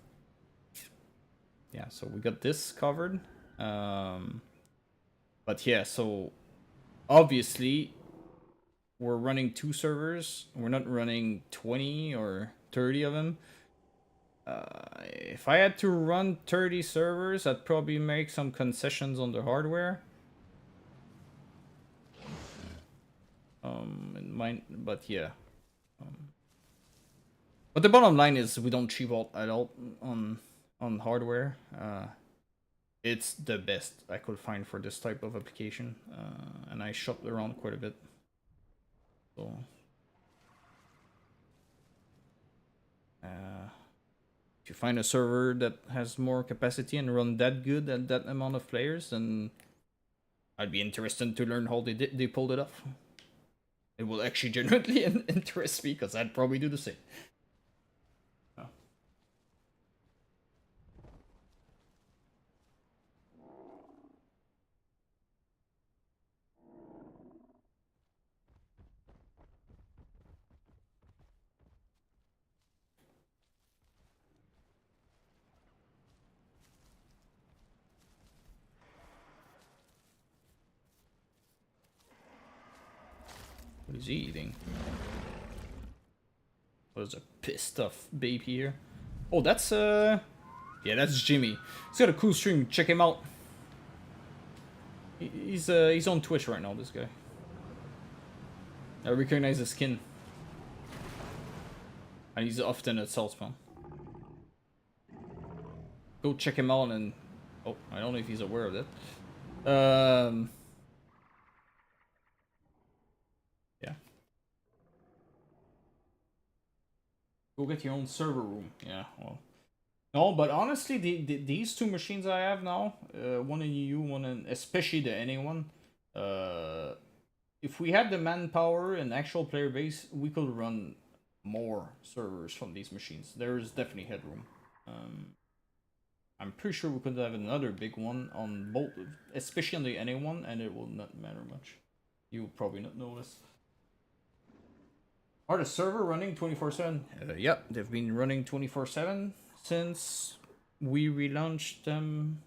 yeah, so we got this covered. But yeah, so obviously we're running 2 servers. We're not running 20 or 30 of them. If I had to run 30 servers, I'd probably make some concessions on the hardware. In mind, but yeah. But the bottom line is we don't cheap out at all on hardware. It's the best I could find for this type of application, and I shopped around quite a bit. So, if you find a server that has more capacity and run that good at that amount of players, then I'd be interested to learn how they pulled it off. It will actually genuinely interest me, because I'd probably do the same. Oh. What is he eating? What is a pissed off baby here? Oh, that's yeah, that's Jimmy. He's got a cool stream. Check him out. He's on Twitch right now. This guy. I recognize his skin. And he's often at Saltspawn. Go check him out and... Oh, I don't know if he's aware of that. Yeah. Go get your own server room. Yeah, well... No, but honestly, these 2 machines I have now, one in EU, one in... Especially the NA one. If we had the manpower and actual player base, we could run more servers from these machines. There's definitely headroom. I'm pretty sure we could have another big one on both, especially on the NA one, and it will not matter much. You will probably not notice. Are the server running 24/7? Yeah, they've been running 24/7 since we relaunched them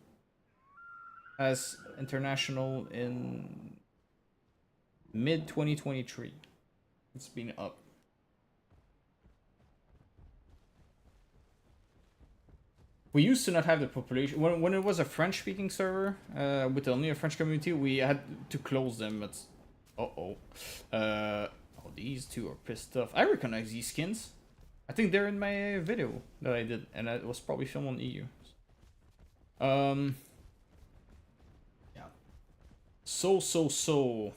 as international in mid 2023. It's been up. We used to not have the population when it was a French-speaking server with only a French community. We had to close them. It's oh, these 2 are pissed off. I recognize these skins. I think they're in my video that I did, and it was probably filmed on EU. Yeah. So. See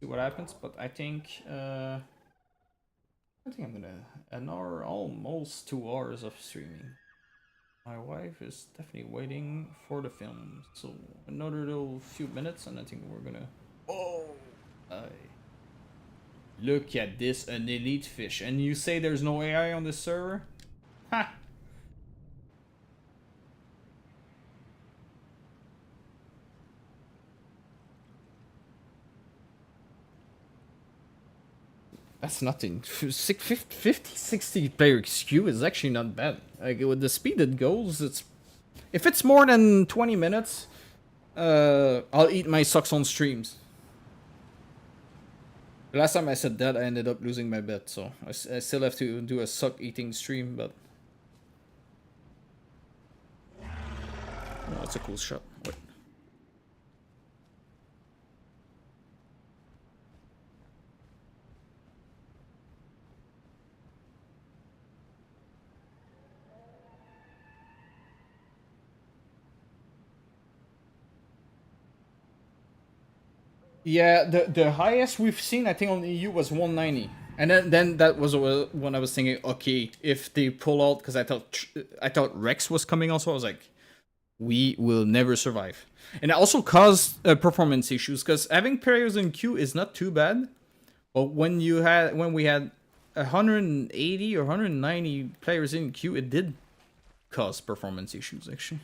what happens, but I think I'm gonna an hour, almost 2 hours of streaming. My wife is definitely waiting for the film. So another little few minutes and I think we're gonna... Oh! Look at this, an elite fish. And you say there's no AI on this server? Ha! That's nothing. 50, 60 player queue is actually not bad. Like, with the speed it goes, it's... If it's more than 20 minutes, I'll eat my socks on streams. The last time I said that, I ended up losing my bet, so I still have to do a suck eating stream, but... Oh, that's a cool shot. Wait. Yeah, the highest we've seen, I think, on the EU was 190. And then that was when I was thinking, okay, if they pull out, because I thought Rex was coming also, I was like, we will never survive. And it also caused performance issues, because having players in queue is not too bad, but when we had 180 or 190 players in queue, it did cause performance issues actually.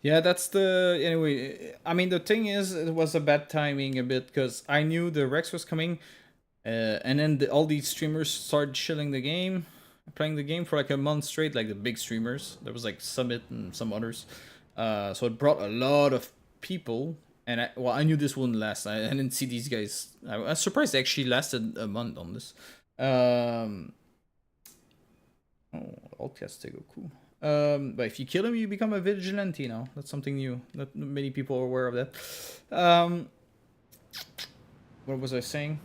Yeah, that's the... Anyway, I mean, the thing is, it was a bad timing a bit, because I knew the Rex was coming, and then all these streamers started chilling the game, playing the game for like a month straight, like the big streamers. There was like Summit and some others. So it brought a lot of people, and I knew this wouldn't last. I didn't see these guys. I was surprised they actually lasted a month on this. Oh, Outcast Tego, cool. But if you kill him, you become a vigilante now. That's something new. Not many people are aware of that. What was I saying?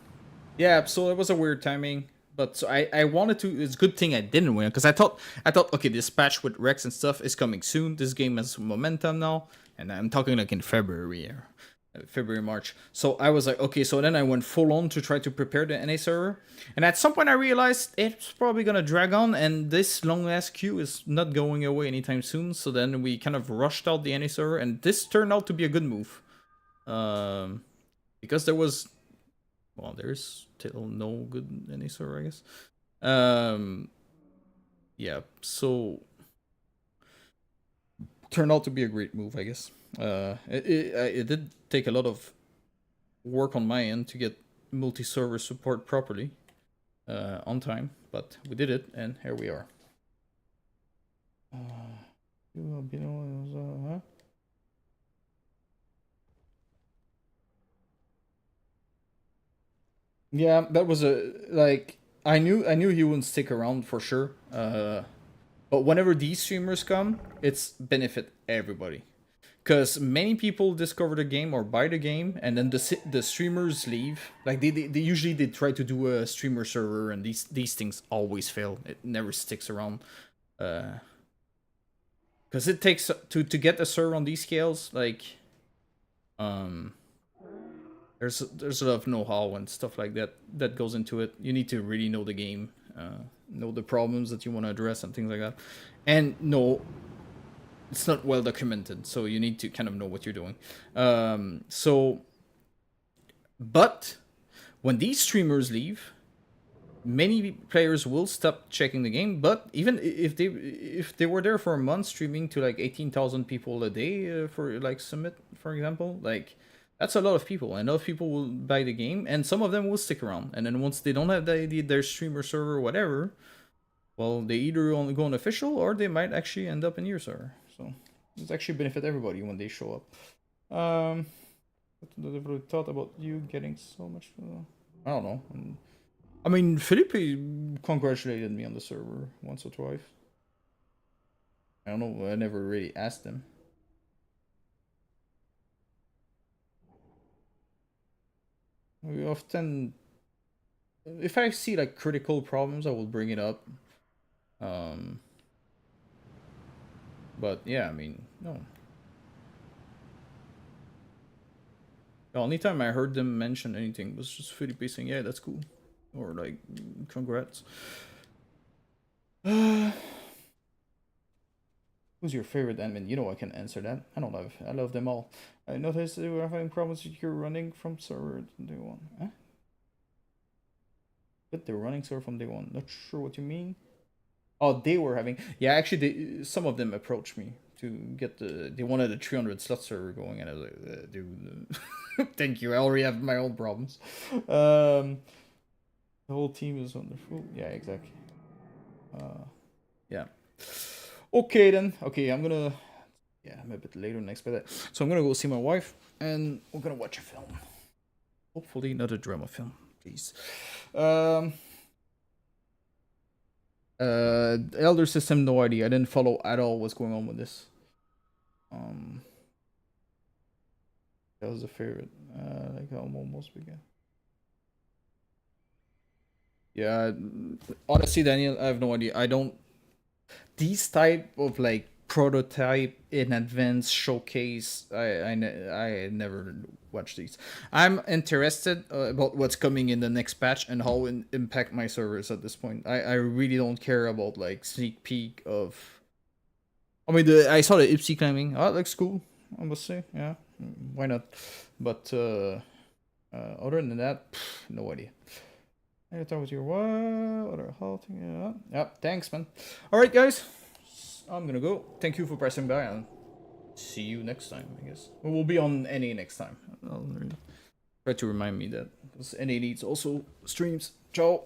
Yeah, so it was a weird timing. But so I wanted to... It's a good thing I didn't win, because I thought, okay, this patch with Rex and stuff is coming soon. This game has momentum now. And I'm talking like in February or February, March. So I was like, okay, so then I went full on to try to prepare the NA server. And at some point I realized it's probably gonna drag on, and this long ass queue is not going away anytime soon. So then we kind of rushed out the NA server, and this turned out to be a good move. Because there was... Well, there's still no good NA server, I guess. Yeah, so... Turned out to be a great move, I guess. It did take a lot of work on my end to get multi-server support properly on time, but we did it, and here we are. Yeah, that was a... Like, I knew he wouldn't stick around for sure. But whenever these streamers come, it's benefit everybody. Because many people discover the game or buy the game, and then the streamers leave. Like, they usually they try to do a streamer server, and these things always fail. It never sticks around. Because it takes... To get a server on these scales, like... There's a lot of know-how and stuff like that goes into it. You need to really know the game. Know the problems that you want to address and things like that. And no... It's not well documented, so you need to kind of know what you're doing. But when these streamers leave, many players will stop checking the game. But even if they were there for a month streaming to like 18,000 people a day for like Summit, for example, like that's a lot of people. And a lot of people will buy the game, and some of them will stick around. And then once they don't have their streamer server or whatever, well, they either go on official or they might actually end up in your server. So it's actually benefit everybody when they show up. What did I thought about you getting so much? I don't know. I mean, Felipe congratulated me on the server once or twice. I don't know. I never really asked him. We often, if I see like critical problems, I will bring it up. But yeah, I mean, no. The only time I heard them mention anything was just Felipe saying, "Yeah, that's cool," or like, "Congrats." Who's your favorite admin? You know I can answer that. I love them all. I noticed they were having problems with your running from server day one. Huh? But they're running server from day one. Not sure what you mean. Oh, they were having. Yeah, actually, some of them approached me to get the. They wanted a 300 slot server going, and I was like, dude, thank you. I already have my own problems. The whole team is wonderful. Yeah, exactly. Yeah. Okay then. Okay, I'm gonna. Yeah, I'm a bit later than expected. So I'm gonna go see my wife, and we're gonna watch a film. Hopefully, not a drama film, please. Elder System, no idea. I didn't follow at all what's going on with this. That was a favorite. Like almost began. Yeah, honestly, Daniel, I have no idea. I don't. These type of like prototype in advance showcase. I never watch these. I'm interested about what's coming in the next patch and how it impact my servers at this point. I really don't care about like sneak peek of. I mean, I saw the Ipsy climbing. Oh, that looks cool. I must say, yeah, why not? But other than that, no idea. I thought was your what? Other halting? Yeah. Yep. Thanks, man. All right, guys. I'm gonna go. Thank you for pressing by, and see you next time. I guess we'll be on NA next time. I'll try to remind me that because NA needs also streams. Ciao.